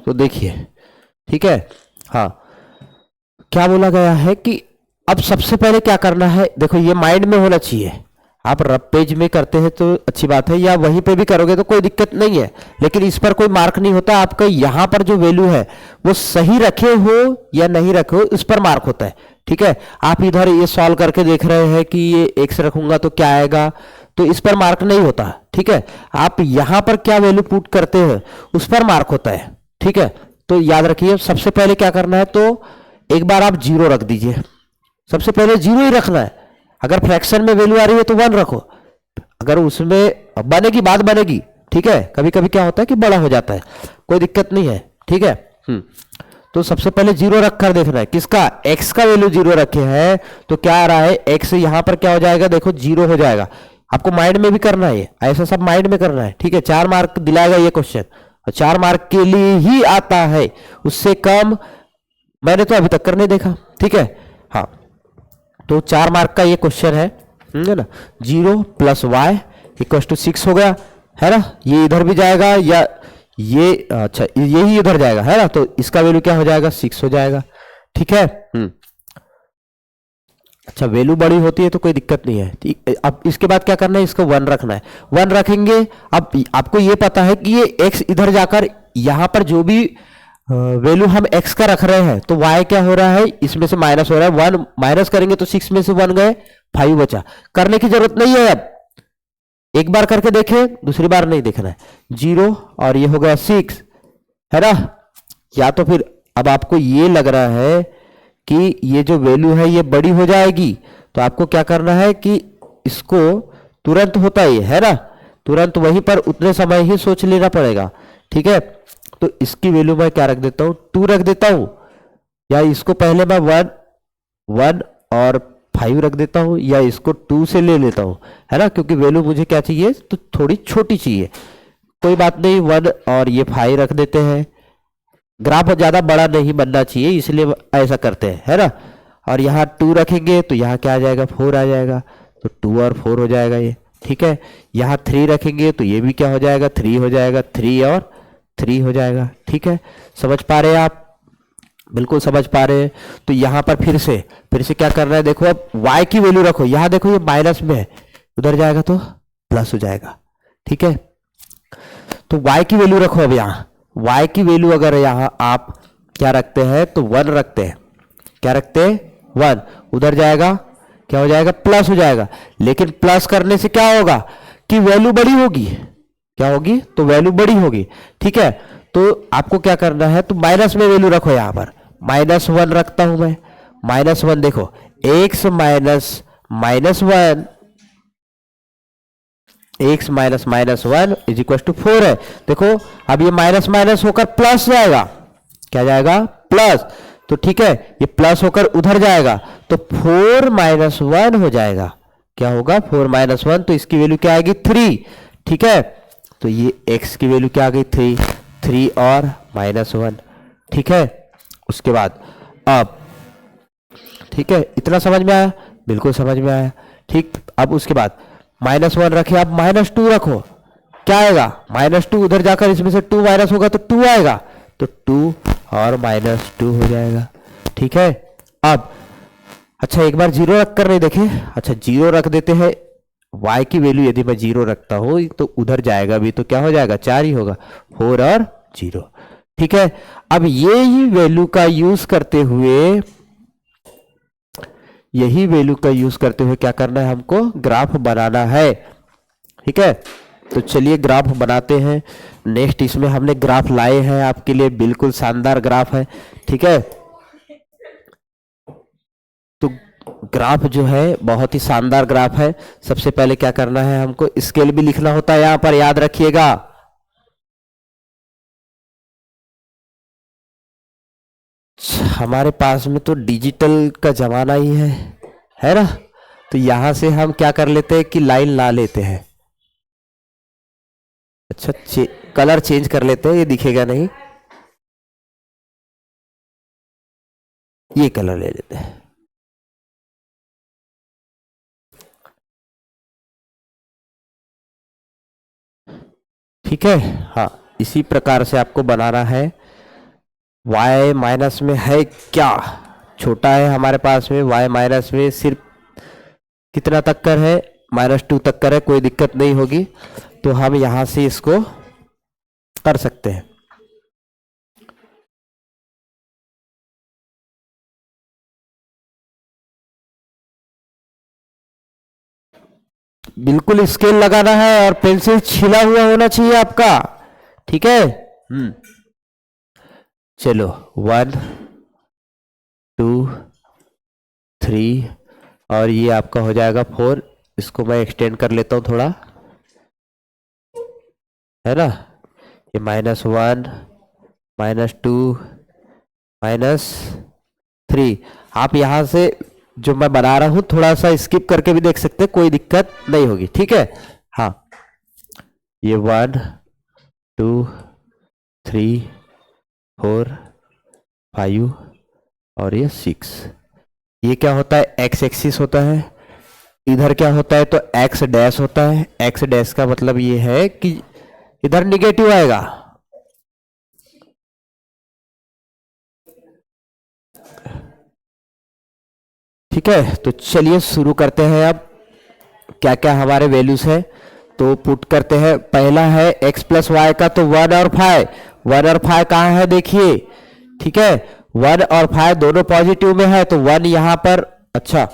तो देखिए, ठीक है। हाँ, क्या बोला गया है कि अब सबसे पहले क्या करना है, देखो ये माइंड में होना चाहिए। आप रफ पेज में करते हैं तो अच्छी बात है, या वहीं पे भी करोगे तो कोई दिक्कत नहीं है, लेकिन इस पर कोई मार्क नहीं होता। आपका यहाँ पर जो वैल्यू है वो सही रखे हो या नहीं रखे हो, इस पर मार्क होता है, ठीक है। आप इधर ये सॉल्व करके देख रहे हैं कि ये x रखूंगा तो क्या आएगा, तो इस पर मार्क नहीं होता, ठीक है। आप यहाँ पर क्या वैल्यू पुट करते हैं उस पर मार्क होता है, ठीक है। तो याद रखिए, सबसे पहले क्या करना है, तो एक बार आप 0 रख दीजिए, सबसे पहले 0 ही रखना है। अगर फ्रैक्शन में वैल्यू आ रही है तो 1 रखो, अगर उसमें बनेगी बात बनेगी, ठीक है। कभी कभी क्या होता है कि बड़ा हो जाता है, कोई दिक्कत नहीं है, ठीक है। तो सबसे पहले 0 रख कर देखना है, किसका, x का वैल्यू 0 रखे हैं, तो क्या आ रहा है, x यहाँ पर क्या हो जाएगा, देखो 0 हो जाएगा। आपको माइंड में भी करना है, ऐसा सब माइंड में करना है, ठीक है। 4 मार्क दिलाएगा ये क्वेश्चन, और 4 मार्क के लिए ही आता है, उससे कम मैंने तो अभी तक कर नहीं देखा, ठीक है। हाँ, तो 4 मार्क का ये क्वेश्चन है ना। 0 प्लस वाई इक्वल टू 6 हो गया, है ना। ये इधर भी जाएगा, या ये, अच्छा यही इधर जाएगा, है ना। तो इसका वैल्यू क्या हो जाएगा, 6 हो जाएगा, ठीक है। अच्छा, वैल्यू बड़ी होती है तो कोई दिक्कत नहीं है। अब इसके बाद क्या करना है, इसको 1 रखना है, 1 रखेंगे। अब आपको ये पता है कि ये x इधर जाकर यहाँ पर जो भी वैल्यू हम x का रख रहे हैं, तो y क्या हो रहा है, इसमें से माइनस हो रहा है, 1 माइनस करेंगे तो 6 में से 1 गए, 5 बचा। करने की जरूरत नहीं है, अब एक बार करके देखें, दूसरी बार नहीं देखना है। 0 और ये हो गया 6, है ना। या तो फिर अब आपको ये लग रहा है कि ये जो वैल्यू है ये बड़ी हो जाएगी, तो आपको क्या करना है कि इसको तुरंत होता है ना, तुरंत वहीं पर उतने समय ही सोच लेना पड़ेगा, ठीक है। तो इसकी वैल्यू मैं क्या रख देता हूं, 2 रख देता हूं, या इसको पहले मैं 1 और 5 रख देता हूं, या इसको 2 से ले लेता हूं, है ना, क्योंकि वैल्यू मुझे क्या चाहिए, तो थोड़ी छोटी चाहिए। कोई बात नहीं, 1 और ये 5 रख देते हैं। ग्राफ ज्यादा बड़ा नहीं बनना चाहिए, इसलिए ऐसा करते हैं, है ना। और यहाँ 2 रखेंगे तो यहाँ क्या आ जाएगा, 4 आ जाएगा, तो 2 और 4 हो जाएगा ये, ठीक है। यहाँ 3 रखेंगे तो ये भी क्या हो जाएगा, 3 हो जाएगा, 3 और 3 हो जाएगा, ठीक है। समझ पा रहे हैं आप, बिल्कुल समझ पा रहे हैं। तो यहाँ पर फिर से क्या करना है, देखो अब y की वैल्यू रखो, यहाँ देखो ये माइनस में है, उधर जाएगा तो प्लस हो जाएगा, ठीक है। तो y की वैल्यू रखो, अब यहाँ y की वैल्यू अगर यहाँ आप क्या रखते हैं, तो 1 रखते हैं, क्या रखते हैं, 1, उधर जाएगा क्या हो जाएगा, प्लस हो जाएगा। लेकिन प्लस करने से क्या होगा कि वैल्यू बड़ी होगी, क्या होगी, तो वैल्यू बड़ी होगी, ठीक है। तो आपको क्या करना है, तो माइनस में वैल्यू रखो, यहां पर -1 रखता हूं मैं। -1 देखो, x minus -1, x minus -1 is equal to 4 है। देखो अब ये माइनस माइनस होकर प्लस जाएगा, क्या जाएगा, प्लस। तो ठीक है, ये प्लस होकर उधर जाएगा, तो 4 - 1 हो जाएगा। क्या होगा, 4 - 1, तो इसकी वैल्यू क्या आएगी, 3। ठीक है, तो ये x की वैल्यू क्या आ गई, 3 और -1। ठीक है, उसके बाद अब ठीक है, इतना समझ में आया, बिल्कुल समझ में आया। ठीक, अब उसके बाद -1 रखे, अब -2 रखो, क्या आएगा, -2 उधर जाकर इसमें से 2 माइनस होगा तो 2 आएगा, तो 2 और -2 हो जाएगा। ठीक है, अब अच्छा एक बार 0 रख कर नहीं देखे, अच्छा 0 रख देते हैं। y की वैल्यू यदि मैं 0 रखता हूं तो उधर जाएगा भी, तो क्या हो जाएगा, 4 ही होगा, 4 और 0। ठीक है, अब ये ही वैल्यू का यूज करते हुए, यही वैल्यू का यूज करते हुए क्या करना है, हमको ग्राफ बनाना है। ठीक है, तो चलिए ग्राफ बनाते हैं। नेक्स्ट इसमें हमने ग्राफ लाए हैं आपके लिए, बिल्कुल शानदार ग्राफ है। ठीक है, तो ग्राफ जो है बहुत ही शानदार ग्राफ है। सबसे पहले क्या करना है, हमको स्केल भी लिखना होता है यहां पर, याद रखिएगा। हमारे पास में तो डिजिटल का जमाना ही है ना। तो यहां से हम क्या कर लेते हैं कि लाइन ला लेते हैं। अच्छा कलर चेंज कर लेते हैं, ये दिखेगा नहीं, ये कलर ले लेते हैं। ठीक है, हाँ इसी प्रकार से आपको बनाना है। y माइनस में है क्या, छोटा है हमारे पास में, y माइनस में सिर्फ कितना तक कर है, -2 तक कर है, कोई दिक्कत नहीं होगी। तो हम यहां से इसको कर सकते हैं। बिल्कुल स्केल लगाना है और पेंसिल छिला हुआ होना चाहिए आपका। ठीक है, चलो 1 2 3 और ये आपका हो जाएगा 4। इसको मैं एक्सटेंड कर लेता हूं थोड़ा, है ना। ये -1 -2 -3, आप यहां से जो मैं बना रहा हूं थोड़ा सा स्किप करके भी देख सकते हैं, कोई दिक्कत नहीं होगी। ठीक है, हाँ ये 1 2 3 4 5 और ये 6, ये क्या होता है, एक्स एक्सिस होता है। इधर क्या होता है, तो एक्स डैश होता है। एक्स डैश का मतलब ये है कि इधर निगेटिव आएगा। ठीक है, तो चलिए शुरू करते हैं। अब क्या क्या हमारे वैल्यूज है तो पुट करते हैं। पहला है x प्लस वाई का, तो 1 और 5, 1 और 5 कहाँ है देखिए। ठीक है, 1 और 5 दोनों पॉजिटिव में है, तो 1 यहां पर, अच्छा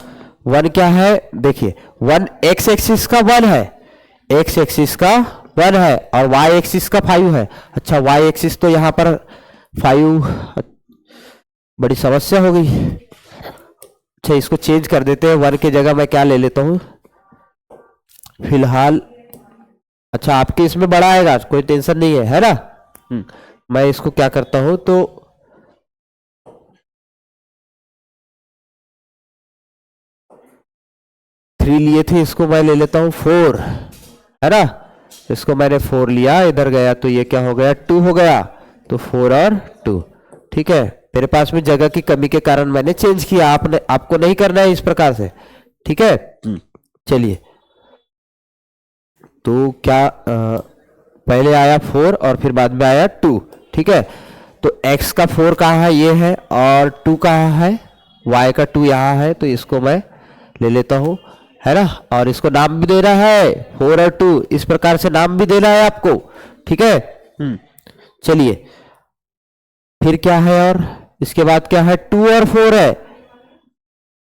1 क्या है देखिए, 1 x एक्सिस का 1 है, x एक्सिस का 1 है और y एक्सिस का 5 है। अच्छा y एक्सिस तो यहां पर 5, बड़ी समस्या हो गई। अच्छा इसको चेंज कर देते हैं, 1 की जगह मैं क्या ले लेता हूं फिलहाल। अच्छा आपके इसमें बड़ा आएगा, कोई टेंशन नहीं है ना। मैं इसको क्या करता हूं, तो 3 लिए थे, इसको मैं ले लेता हूं 4, है ना। इसको मैंने 4 लिया, इधर गया तो ये क्या हो गया, 2 हो गया, तो 4 और 2। ठीक है, मेरे पास में जगह की कमी के कारण मैंने चेंज किया, आपको नहीं करना है इस प्रकार से। ठीक है, चलिए तो क्या पहले आया 4 और फिर बाद में आया 2। ठीक है, तो x का 4 कहाँ है, ये है, और 2 कहाँ है, y का 2 यहाँ है, तो इसको मैं ले लेता हूँ, है ना। और इसको नाम भी देना है, 4 और 2 इस प्रकार से नाम भी देना है आपको। ठीक है, चलिए फिर क्या है, और इसके बाद क्या है, 2 और 4 है।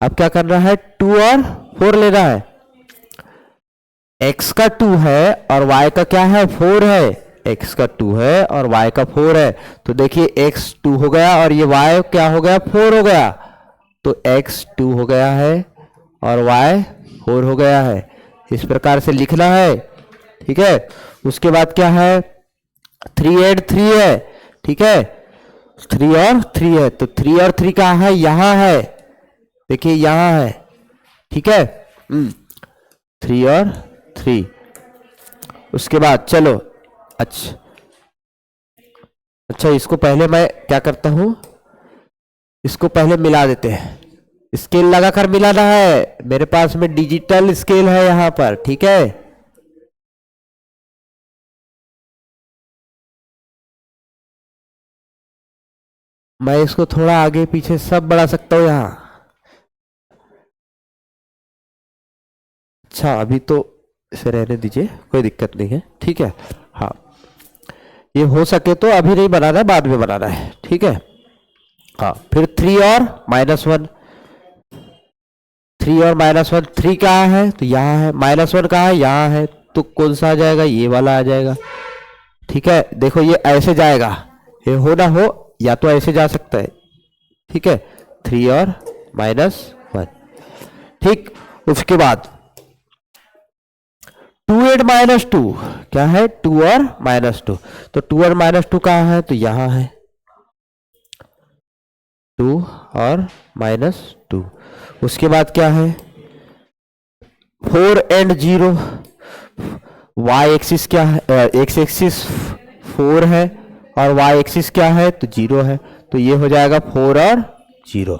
अब क्या करना है, 2 और 4 लेना है। x का 2 है और y का क्या है, 4 है। x का 2 है और y का 4 है, तो देखिए x 2 हो गया और ये y क्या हो गया, 4 हो गया, तो x 2 हो गया है और y 4 हो गया है। इस प्रकार से लिखना है, ठीक है। उसके बाद क्या है, 3 और 3 है, ठीक है, 3 और 3 है, तो 3 और 3 कहाँ है, यहाँ है, देखिए यहाँ है, ठीक है। 3 और 3। उसके बाद चलो, अच्छा अच्छा, इसको पहले मैं क्या करता हूं, इसको पहले मिला देते हैं, स्केल लगाकर मिलाना है, मेरे पास में डिजिटल स्केल है यहां पर, ठीक है। मैं इसको थोड़ा आगे पीछे सब बढ़ा सकता हूं यहां। अच्छा, अभी तो इसे रहने दीजिए, कोई दिक्कत नहीं है, ठीक है। हाँ, ये हो सके तो अभी नहीं बनाना है, बाद में बनाना है, ठीक है। हाँ, फिर 3 और -1, 3 और -1, 3 कहाँ है, तो यहाँ है, -1 कहाँ है, यहाँ है, तो कौन सा आ जाएगा, ये वाला आ जाएगा, ठीक है। देखो ये ऐसे जाएगा, ये हो ना हो, या तो ऐसे जा सकता है, ठीक है, 3 और -1, ठीक। उसके बाद 2 और -2 क्या है, 2 और -2, तो 2 और -2 कहाँ है, तो यहाँ है, 2 और -2। उसके बाद क्या है, 4 और 0, y एक्सिस क्या है, x एक्सिस 4 है और y एक्सिस क्या है, तो 0 है, तो ये हो जाएगा 4 और 0।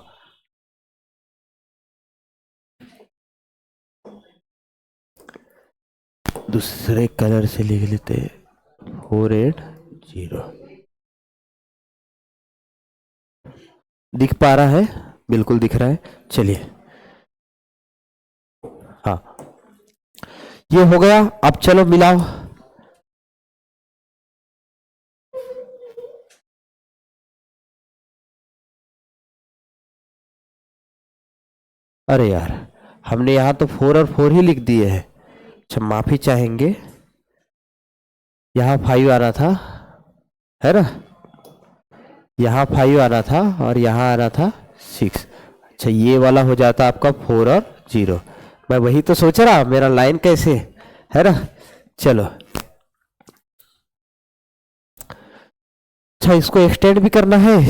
दूसरे कलर से लिख लेते हैं, 4 और 0। दिख पा रहा है, बिल्कुल दिख रहा है, चलिए। हाँ, ये हो गया, अब चलो मिलाओ। अरे यार, हमने यहाँ तो 4 और 4 ही लिख दिए हैं। अच्छा, माफी चाहेंगे, यहाँ 5 आना था, है ना, यहाँ 5 आना था और यहाँ आना था 6। अच्छा, ये वाला हो जाता आपका 4 और 0। मैं वही तो सोच रहा, मेरा लाइन कैसे है ना। चलो, अच्छा, इसको एक्सटेंड भी करना है।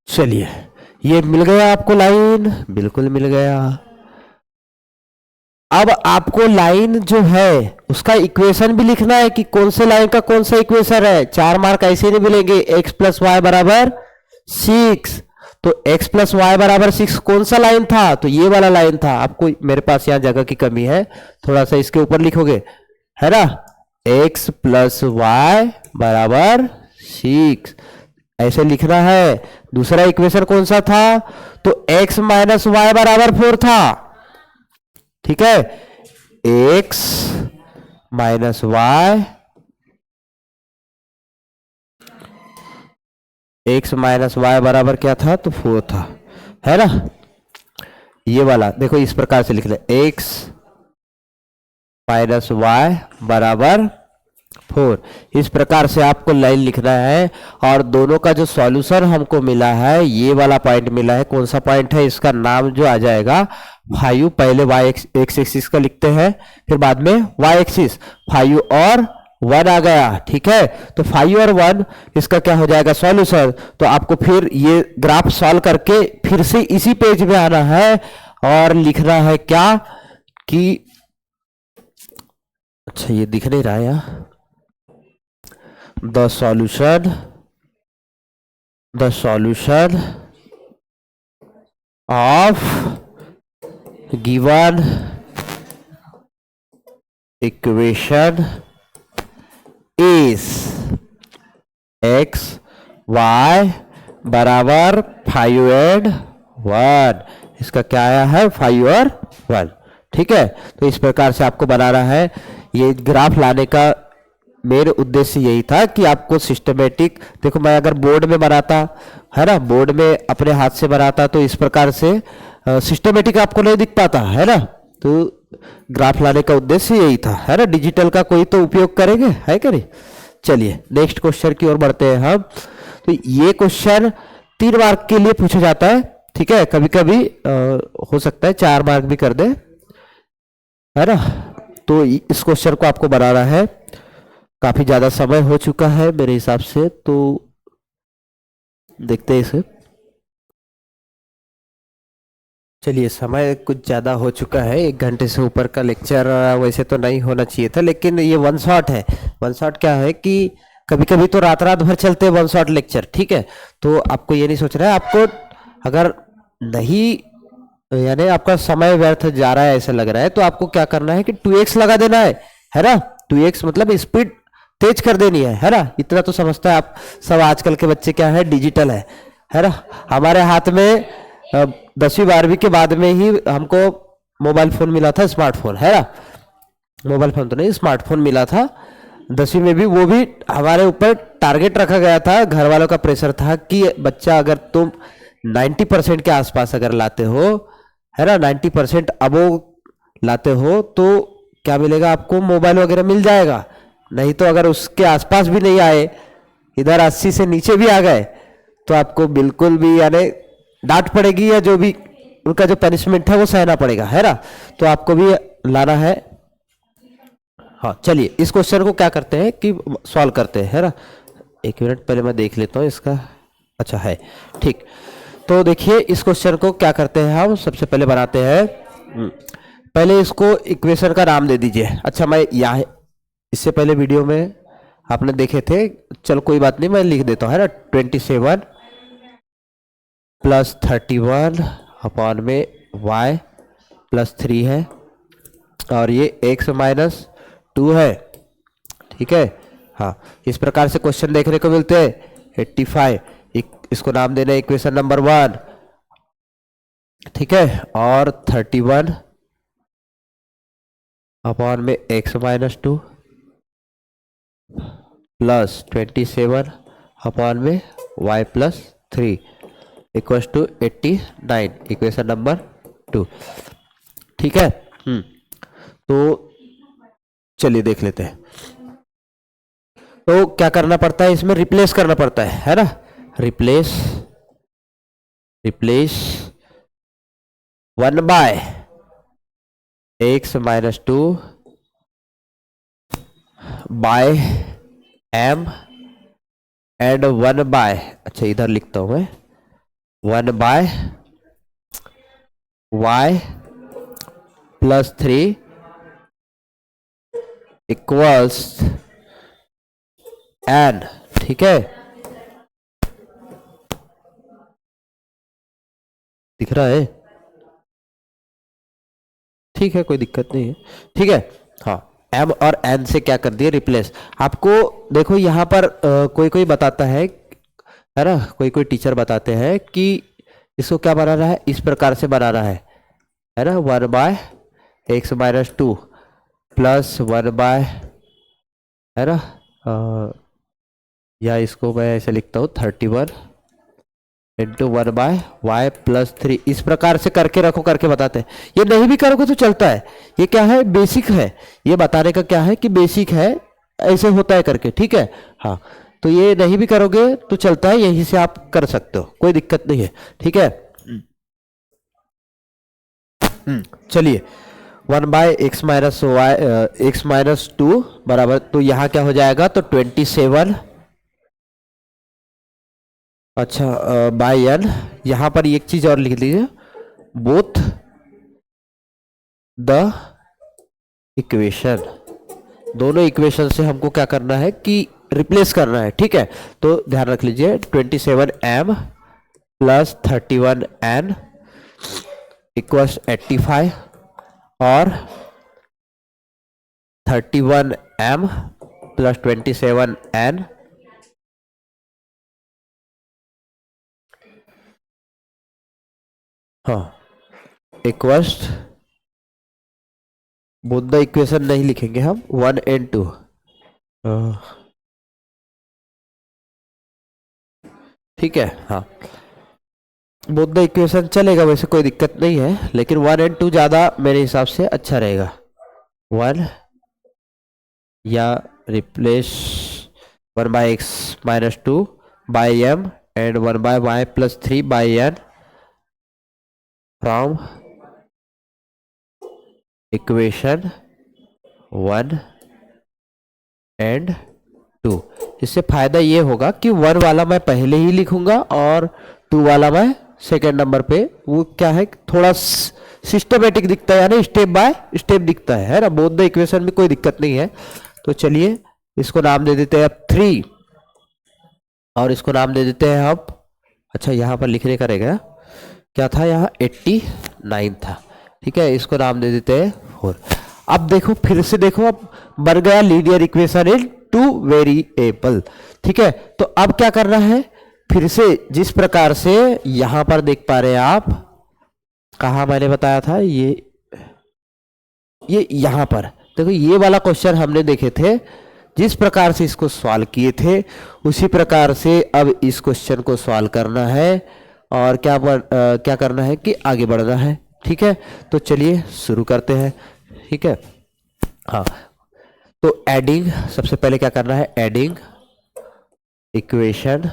चलिए, ये मिल गया आपको लाइन, बिल्कुल मिल गया। अब आपको लाइन जो है उसका इक्वेशन भी लिखना है कि कौन से लाइन का कौन सा इक्वेशन है। 4 मार्क ऐसे नहीं मिलेंगे। x प्लस वाई बराबर 6, तो x प्लस वाई बराबर 6 कौन सा लाइन था, तो ये वाला लाइन था। आपको, मेरे पास यहाँ जगह की कमी है, थोड़ा सा इसके ऊपर लिखोगे, है ना, x प्लस वाई बराबर 6 ऐसे लिखना है। दूसरा इक्वेशन कौन सा था, तो x माइनस वाई बराबर 4 था, ठीक है। x minus y, x minus y बराबर क्या था, तो 4 था, है ना। ये वाला देखो, इस प्रकार से लिख ले, x माइनस वाई बराबर 4। इस प्रकार से आपको लाइन लिखना है। और दोनों का जो सॉल्यूशन हमको मिला है, ये वाला पॉइंट मिला है, कौन सा पॉइंट है, इसका नाम जो आ जाएगा 5। पहले वाई एक्स एक्सिस का लिखते हैं, फिर बाद में वाई एक्सिस। 5 और 1 आ गया, ठीक है। तो 5 और 1 इसका क्या हो जाएगा, सॉल्यूशन। तो आपको फिर ये ग्राफ सॉल्व करके फिर से इसी पेज में आना है और लिखना है क्या कि, अच्छा ये दिख नहीं रहा है, the solution of given equation is x y बराबर 5 और 1। इसका क्या आया है, 5 और 1, ठीक है। तो इस प्रकार से आपको बनाना है। ये ग्राफ लाने का मेन उद्देश्य यही था कि आपको सिस्टमेटिक, देखो मैं अगर बोर्ड में बनाता, है ना, बोर्ड में अपने हाथ से बनाता तो इस प्रकार से सिस्टमेटिक आपको नहीं दिख पाता, है ना। तो ग्राफ लाने का उद्देश्य यही था, है ना। डिजिटल का कोई तो उपयोग करेंगे, है क्या नहीं। चलिए नेक्स्ट क्वेश्चन की ओर बढ़ते हैं हम। तो ये क्वेश्चन 3 मार्क के लिए पूछा जाता है, ठीक है। कभी कभी हो सकता है 4 मार्क भी कर दे, है ना। तो इस क्वेश्चन को आपको बनाना है। काफी ज्यादा समय हो चुका है मेरे हिसाब से, तो देखते हैं इसे। चलिए समय कुछ ज़्यादा हो चुका है, 1 घंटे से ऊपर का लेक्चर वैसे तो नहीं होना चाहिए था, लेकिन ये वन शॉट है। वन शॉट क्या है कि कभी कभी तो रात रात भर चलते हैं वन शॉट लेक्चर, ठीक है। तो आपको ये नहीं सोचना है, आपको अगर नहीं, यानी आपका समय व्यर्थ जा रहा है ऐसा लग रहा है, तो आपको क्या करना है कि 2x लगा देना है ना। 2x मतलब स्पीड तेज कर देनी है ना। इतना तो समझता है आप सब, आजकल के बच्चे क्या है, डिजिटल है ना। हमारे हाथ में 10वीं 12वीं के बाद में ही हमको मोबाइल फोन मिला था, स्मार्टफोन, है ना। मोबाइल फोन तो नहीं, स्मार्टफोन मिला था 10वीं में भी। वो भी हमारे ऊपर टारगेट रखा गया था, घर वालों का प्रेशर था कि बच्चा अगर तुम 90% के आसपास अगर लाते हो, है ना, 90% अबो लाते हो, तो क्या मिलेगा आपको, मोबाइल वगैरह मिल जाएगा। नहीं तो अगर उसके आसपास भी नहीं आए, इधर 80 से नीचे भी आ गए, तो आपको बिल्कुल भी, यानी डांट पड़ेगी, या जो भी उनका जो पनिशमेंट है वो सहना पड़ेगा, है ना। तो आपको भी लाना है। हाँ चलिए इस क्वेश्चन को क्या करते हैं कि सॉल्व करते हैं, है ना। 1 मिनट पहले मैं देख लेता हूँ इसका। अच्छा है, ठीक। तो देखिए इस क्वेश्चन को क्या करते हैं हम, सबसे पहले बनाते हैं। पहले इसको इक्वेशन का नाम दे दीजिए। अच्छा मैं यहाँ, इससे पहले वीडियो में आपने देखे थे, चलो कोई बात नहीं, मैं लिख देता हूँ, है ना। 27 प्लस 31 अपॉन में y प्लस 3 है, और ये x माइनस 2 है, ठीक है। हाँ, इस प्रकार से क्वेश्चन देखने को मिलते हैं। 85, इसको नाम देना इक्वेशन नंबर 1, ठीक है। और 31 अपॉन में x माइनस 2 प्लस 27 अपॉन में y plus 3 equals to 89, equation number 2, ठीक है। तो चलिए देख लेते हैं। तो क्या करना पड़ता है, इसमें रिप्लेस करना पड़ता है ना। Replace, replace 1 by x minus 2 by m and 1 by, अच्छा इधर लिखता हूं मैं, 1 by y plus 3 equals n, ठीक है। दिख रहा है, ठीक है, कोई दिक्कत नहीं है, ठीक है। हाँ, m और n से क्या कर दिए, रिप्लेस। आपको देखो यहाँ पर कोई कोई बताता है ना, कोई कोई टीचर बताते हैं कि इसको क्या बनाना है, इस प्रकार से बनाना है ना। 1 by x minus 2 plus 1 by, है ना, या इसको मैं ऐसे लिखता हूँ 31 इंटू 1 बाय वाई प्लस 3, इस प्रकार से करके रखो, करके बताते हैं। ये नहीं भी करोगे तो चलता है, ये क्या है, बेसिक है। ये बताने का क्या है कि बेसिक है, ऐसे होता है करके, ठीक है। हाँ, तो ये नहीं भी करोगे तो चलता है, यहीं से आप कर सकते हो, कोई दिक्कत नहीं है, ठीक है। चलिए 1 by x minus y, x minus 2 बराबर, तो यहाँ क्या हो जाएगा, तो 27, अच्छा बाय एन। यहां पर एक चीज और लिख लीजिए, बोथ द इक्वेशन, दोनों इक्वेशन से हमको क्या करना है कि रिप्लेस करना है, ठीक है। तो ध्यान रख लीजिए 27m प्लस 31n इक्वल्स 85, और 31m प्लस 27n हाँ इक्वल्स बोथ द इक्वेशन नहीं लिखेंगे हम, 1 and 2। ठीक है, हाँ बोथ द इक्वेशन चलेगा, वैसे कोई दिक्कत नहीं है, लेकिन 1 and 2 ज़्यादा मेरे हिसाब से अच्छा रहेगा। 1 या replace 1/x-2 by m and 1/y+3/n from equation 1 and 2। इससे फायदा ये होगा कि 1 वाला मैं पहले ही लिखूंगा और 2 वाला मैं सेकेंड नंबर पे, वो क्या है थोड़ा सिस्टमेटिक दिखता है, यानी स्टेप बाय स्टेप दिखता है ना। बोथ द इक्वेशन में कोई दिक्कत नहीं है। तो चलिए इसको नाम दे देते हैं अब 3 और इसको नाम दे देते हैं अब, अच्छा यहाँ पर लिखने का रहेगा, क्या था यहाँ 89 था। ठीक है, इसको नाम दे देते हैं 4। अब देखो फिर से देखो, अब बन गया लीनियर इक्वेशन इन 2 वेरिएबल। ठीक है, तो अब क्या करना है, फिर से जिस प्रकार से यहां पर देख पा रहे हैं आप, कहा मैंने बताया था ये यहां पर देखो, ये वाला क्वेश्चन हमने देखे थे, जिस प्रकार से इसको सॉल्व किए थे उसी प्रकार से अब इस क्वेश्चन को सॉल्व करना है और क्या करना है कि आगे बढ़ना है। ठीक है, तो चलिए शुरू करते हैं। ठीक है, हाँ तो एडिंग, सबसे पहले क्या करना है, एडिंग इक्वेशन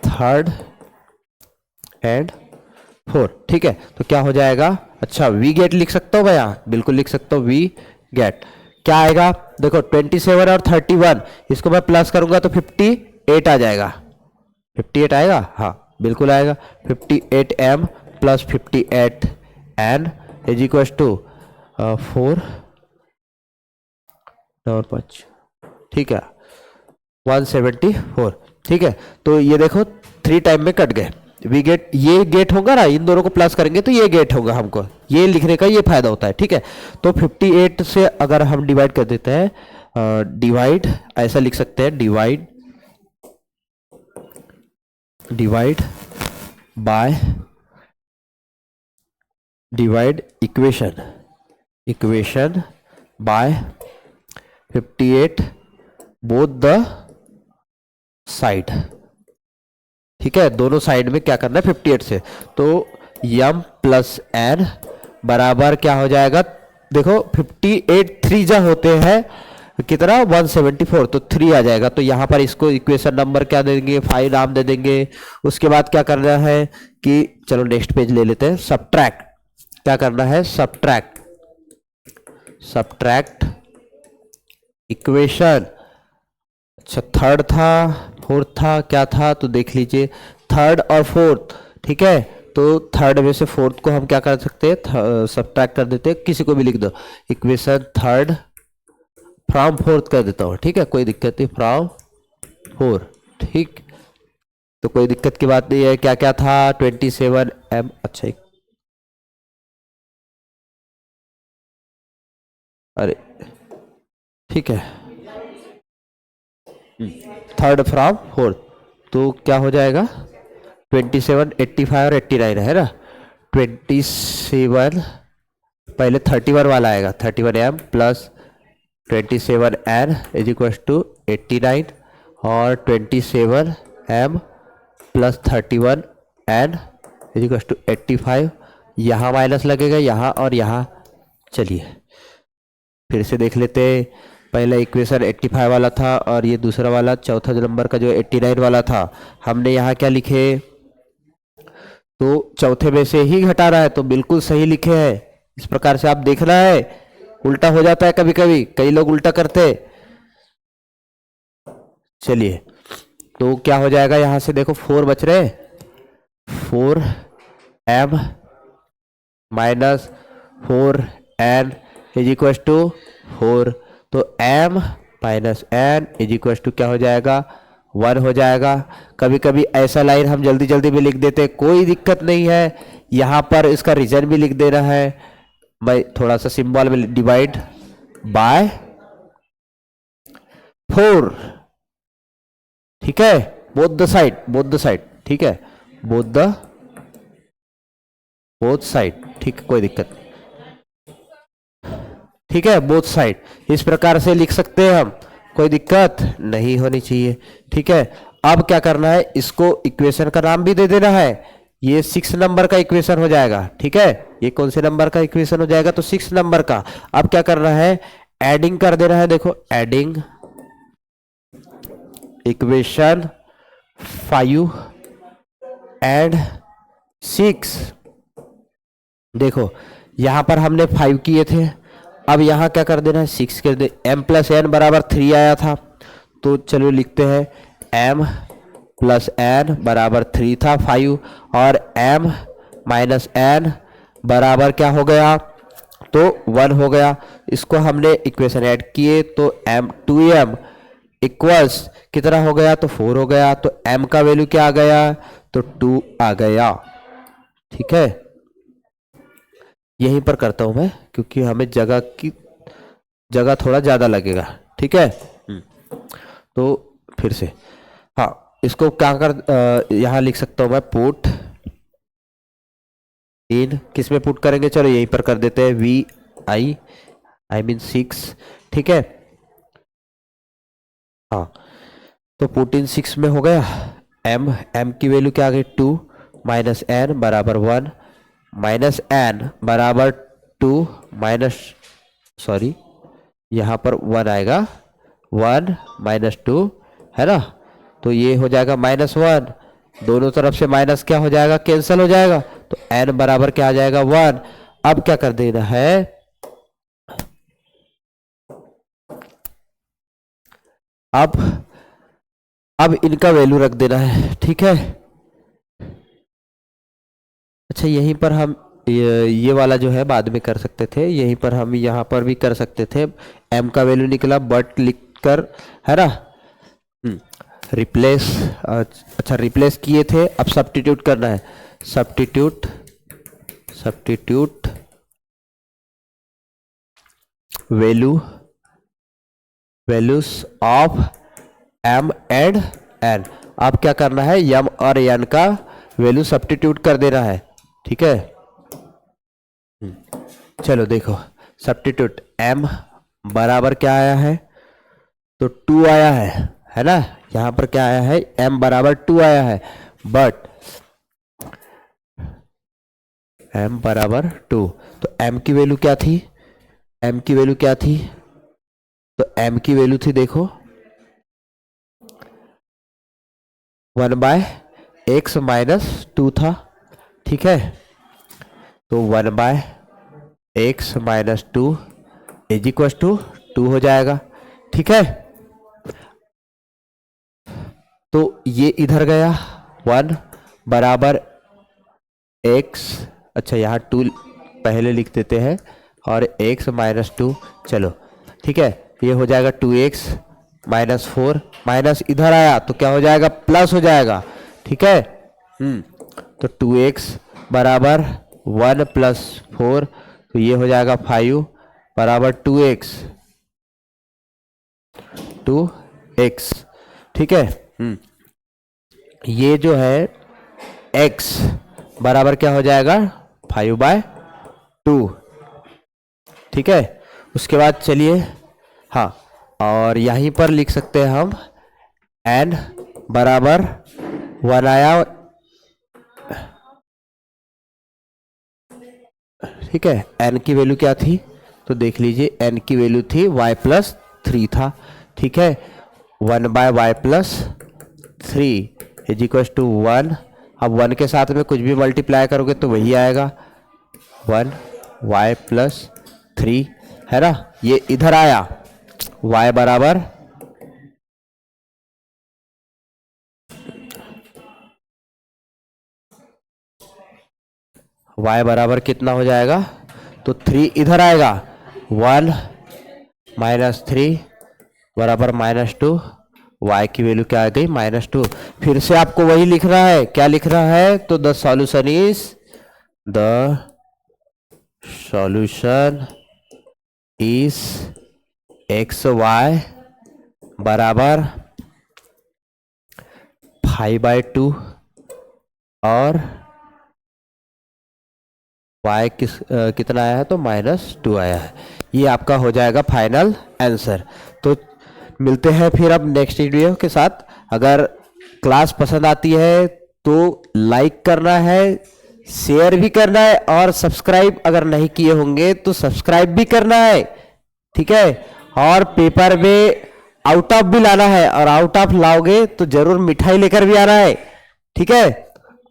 3rd एंड 4। ठीक है, तो क्या हो जाएगा, अच्छा वी गेट लिख सकता हूँ भैया, बिल्कुल लिख सकता हूँ, वी गेट क्या आएगा, देखो 27 और 31, इसको मैं प्लस करूंगा तो 58 आ जाएगा। 58 आएगा, हाँ बिल्कुल आएगा। 58m plus 58n is equal to 4 और 5। ठीक है, 174। ठीक है, तो ये देखो 3 टाइम में कट गए। वी गेट, ये गेट होगा ना, इन दोनों को प्लस करेंगे तो ये गेट होगा, हमको ये लिखने का ये फायदा होता है। ठीक है, तो 58 से अगर हम डिवाइड कर देते हैं, डिवाइड ऐसा लिख सकते हैं, divide by, divide equation by 58 both the side. ठीक है, दोनों साइड में क्या करना है 58 से, तो m प्लस n बराबर क्या हो जाएगा, देखो 58 3 जा होते हैं कितना 174, तो 3 आ जाएगा। तो यहाँ पर इसको इक्वेशन नंबर क्या दे देंगे, 5 नाम दे देंगे। उसके बाद क्या करना है कि चलो नेक्स्ट पेज ले लेते हैं, सब्ट्रैक्ट, क्या करना है, सब्ट्रैक्ट इक्वेशन, अच्छा 3rd था 4th था, क्या था तो देख लीजिए 3rd और 4th। ठीक है, तो 3rd में से 4th को हम क्या कर सकते हैं, सब्ट्रैक्ट कर देते हैं, किसी को भी लिख दो, इक्वेशन 3rd फ्रॉम 4th कर देता हूँ। ठीक है, कोई दिक्कत नहीं, फ्रॉम 4। ठीक, तो कोई दिक्कत की बात नहीं है। क्या क्या था, 27m, अच्छा अरे ठीक है, 3rd फ्रॉम 4th, तो क्या हो जाएगा 27, 85 और 89 है ना। 27 पहले 31 वाला आएगा, 31m plus 27n is equal to 89 और 27m plus 31n is equal to 85। यहाँ माइनस लगेगा, यहाँ और यहाँ। चलिए फिर से देख लेते हैं, पहला इक्वेशन 85 वाला था और ये दूसरा वाला चौथा नंबर का जो 89 वाला था, हमने यहाँ क्या लिखे, तो चौथे में से ही घटाना है, तो बिल्कुल सही लिखे हैं। इस प्रकार से आप देखना है, उल्टा हो जाता है कभी कभी, कई लोग उल्टा करते। चलिए तो क्या हो जाएगा, यहां से देखो 4 बच रहे, 4m minus 4n is equal to 4, तो m minus n is equal to क्या हो जाएगा, 1 हो जाएगा। कभी कभी ऐसा लाइन हम जल्दी जल्दी में लिख देते, कोई दिक्कत नहीं है, यहाँ पर इसका रीजन भी लिख देना है। मैं थोड़ा सा सिंबल में, डिवाइड बाय 4। ठीक है, बोथ द साइड, ठीक है, बोथ साइड, ठीक है, कोई दिक्कत नहीं। ठीक है, बोथ साइड इस प्रकार से लिख सकते हैं हम, कोई दिक्कत नहीं होनी चाहिए। ठीक है, अब क्या करना है, इसको इक्वेशन का नाम भी दे देना है। ये 6 नंबर का इक्वेशन हो जाएगा। ठीक है, ये कौन से नंबर का इक्वेशन हो जाएगा, तो 6 नंबर का। अब क्या करना है, एडिंग कर देना है। देखो, एडिंग इक्वेशन 5 एंड 6। देखो यहां पर हमने 5 किए थे, अब यहां क्या कर देना है, 6 कर दे। m प्लस एन बराबर 3 आया था, तो चलो लिखते हैं m प्लस एन बराबर 3 था 5, और m माइनस एन बराबर क्या हो गया, तो 1 हो गया। इसको हमने इक्वेशन ऐड किए तो m 2m इक्वल्स कितना हो गया, तो 4 हो गया। तो m का वैल्यू क्या आ गया, तो 2 आ गया। ठीक है, यहीं पर करता हूं मैं क्योंकि हमें जगह थोड़ा ज्यादा लगेगा। ठीक है, तो फिर से, हाँ, इसको क्या कर यहां लिख सकता हूं मैं, पुट इन, किस में पुट करेंगे, चलो यहीं पर कर देते हैं, आई मीन 6। ठीक है, हाँ, तो पुट इन 6 में हो गया। m की वैल्यू क्या आ गई, 2 माइनस एन बराबर 1, माइनस एन बराबर 2 माइनस, सॉरी यहाँ पर 1 आएगा, 1 माइनस 2 है ना, तो ये हो जाएगा -1। दोनों तरफ से माइनस क्या हो जाएगा, कैंसिल हो जाएगा, तो n बराबर क्या आ जाएगा, 1। अब क्या कर देना है, अब इनका वैल्यू रख देना है। ठीक है, अच्छा यहीं पर हम ये वाला जो है बाद में कर सकते थे, यहीं पर हम यहाँ पर भी कर सकते थे। m का वैल्यू निकला, बट लिख कर, है ना, रिप्लेस, अच्छा रिप्लेस किए थे, अब सब्स्टिट्यूट करना है। Substitute values of m and n। अब क्या करना है, m और n का वैल्यू सब्स्टिट्यूट कर देना है। ठीक है, चलो देखो, सब्स्टिट्यूट m बराबर क्या आया है, तो 2 आया है ना, यहां पर क्या आया है, m बराबर 2 आया है, बट m बराबर 2, तो m की वैल्यू क्या थी, m की वैल्यू क्या थी, तो m की वैल्यू थी, देखो 1/x माइनस 2 था। ठीक है, तो 1/x minus 2 is equal to 2 हो जाएगा। ठीक है, तो ये इधर गया, 1 बराबर x, अच्छा यहाँ 2 पहले लिख देते हैं, और x माइनस 2, चलो ठीक है, ये हो जाएगा 2x माइनस 4, माइनस इधर आया तो क्या हो जाएगा, प्लस हो जाएगा। ठीक है, तो 2x बराबर 1 प्लस 4, तो ये हो जाएगा 5 बराबर 2x। ठीक है, ये जो है x बराबर क्या हो जाएगा, 5/2। ठीक है, उसके बाद चलिए, हाँ, और यहीं पर लिख सकते हैं हम n बराबर 1 आया। ठीक है, n की वैल्यू क्या थी, तो देख लीजिए, n की वैल्यू थी y प्लस 3 था। ठीक है, 1/y plus 3 is equal to 1। अब 1 के साथ में कुछ भी मल्टीप्लाई करोगे तो वही आएगा, 1y प्लस 3, है ना, ये इधर आया, y बराबर कितना हो जाएगा, तो 3 इधर आएगा, 1 माइनस 3 बराबर -2, y की वैल्यू क्या आ गई, -2। फिर से आपको वही लिखना है, क्या लिख रहा है, तो द सॉल्यूशन इज xy बराबर 5/2 और y कितना आया है, तो -2 आया है। ये आपका हो जाएगा फाइनल आंसर। तो मिलते हैं फिर अब नेक्स्ट वीडियो के साथ। अगर क्लास पसंद आती है तो लाइक करना है, शेयर भी करना है, और सब्सक्राइब अगर नहीं किए होंगे तो सब्सक्राइब भी करना है, ठीक है। और पेपर में आउट ऑफ भी लाना है, और आउट ऑफ लाओगे तो जरूर मिठाई लेकर भी आना है, ठीक है।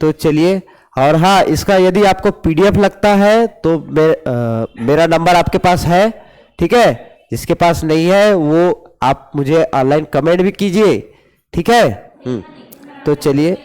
तो चलिए, और हाँ, इसका यदि आपको पीडीएफ लगता है तो मेरा नंबर आपके पास है, ठीक है। जिसके पास नहीं है वो आप मुझे ऑनलाइन कमेंट भी कीजिए, ठीक है। तो चलिए।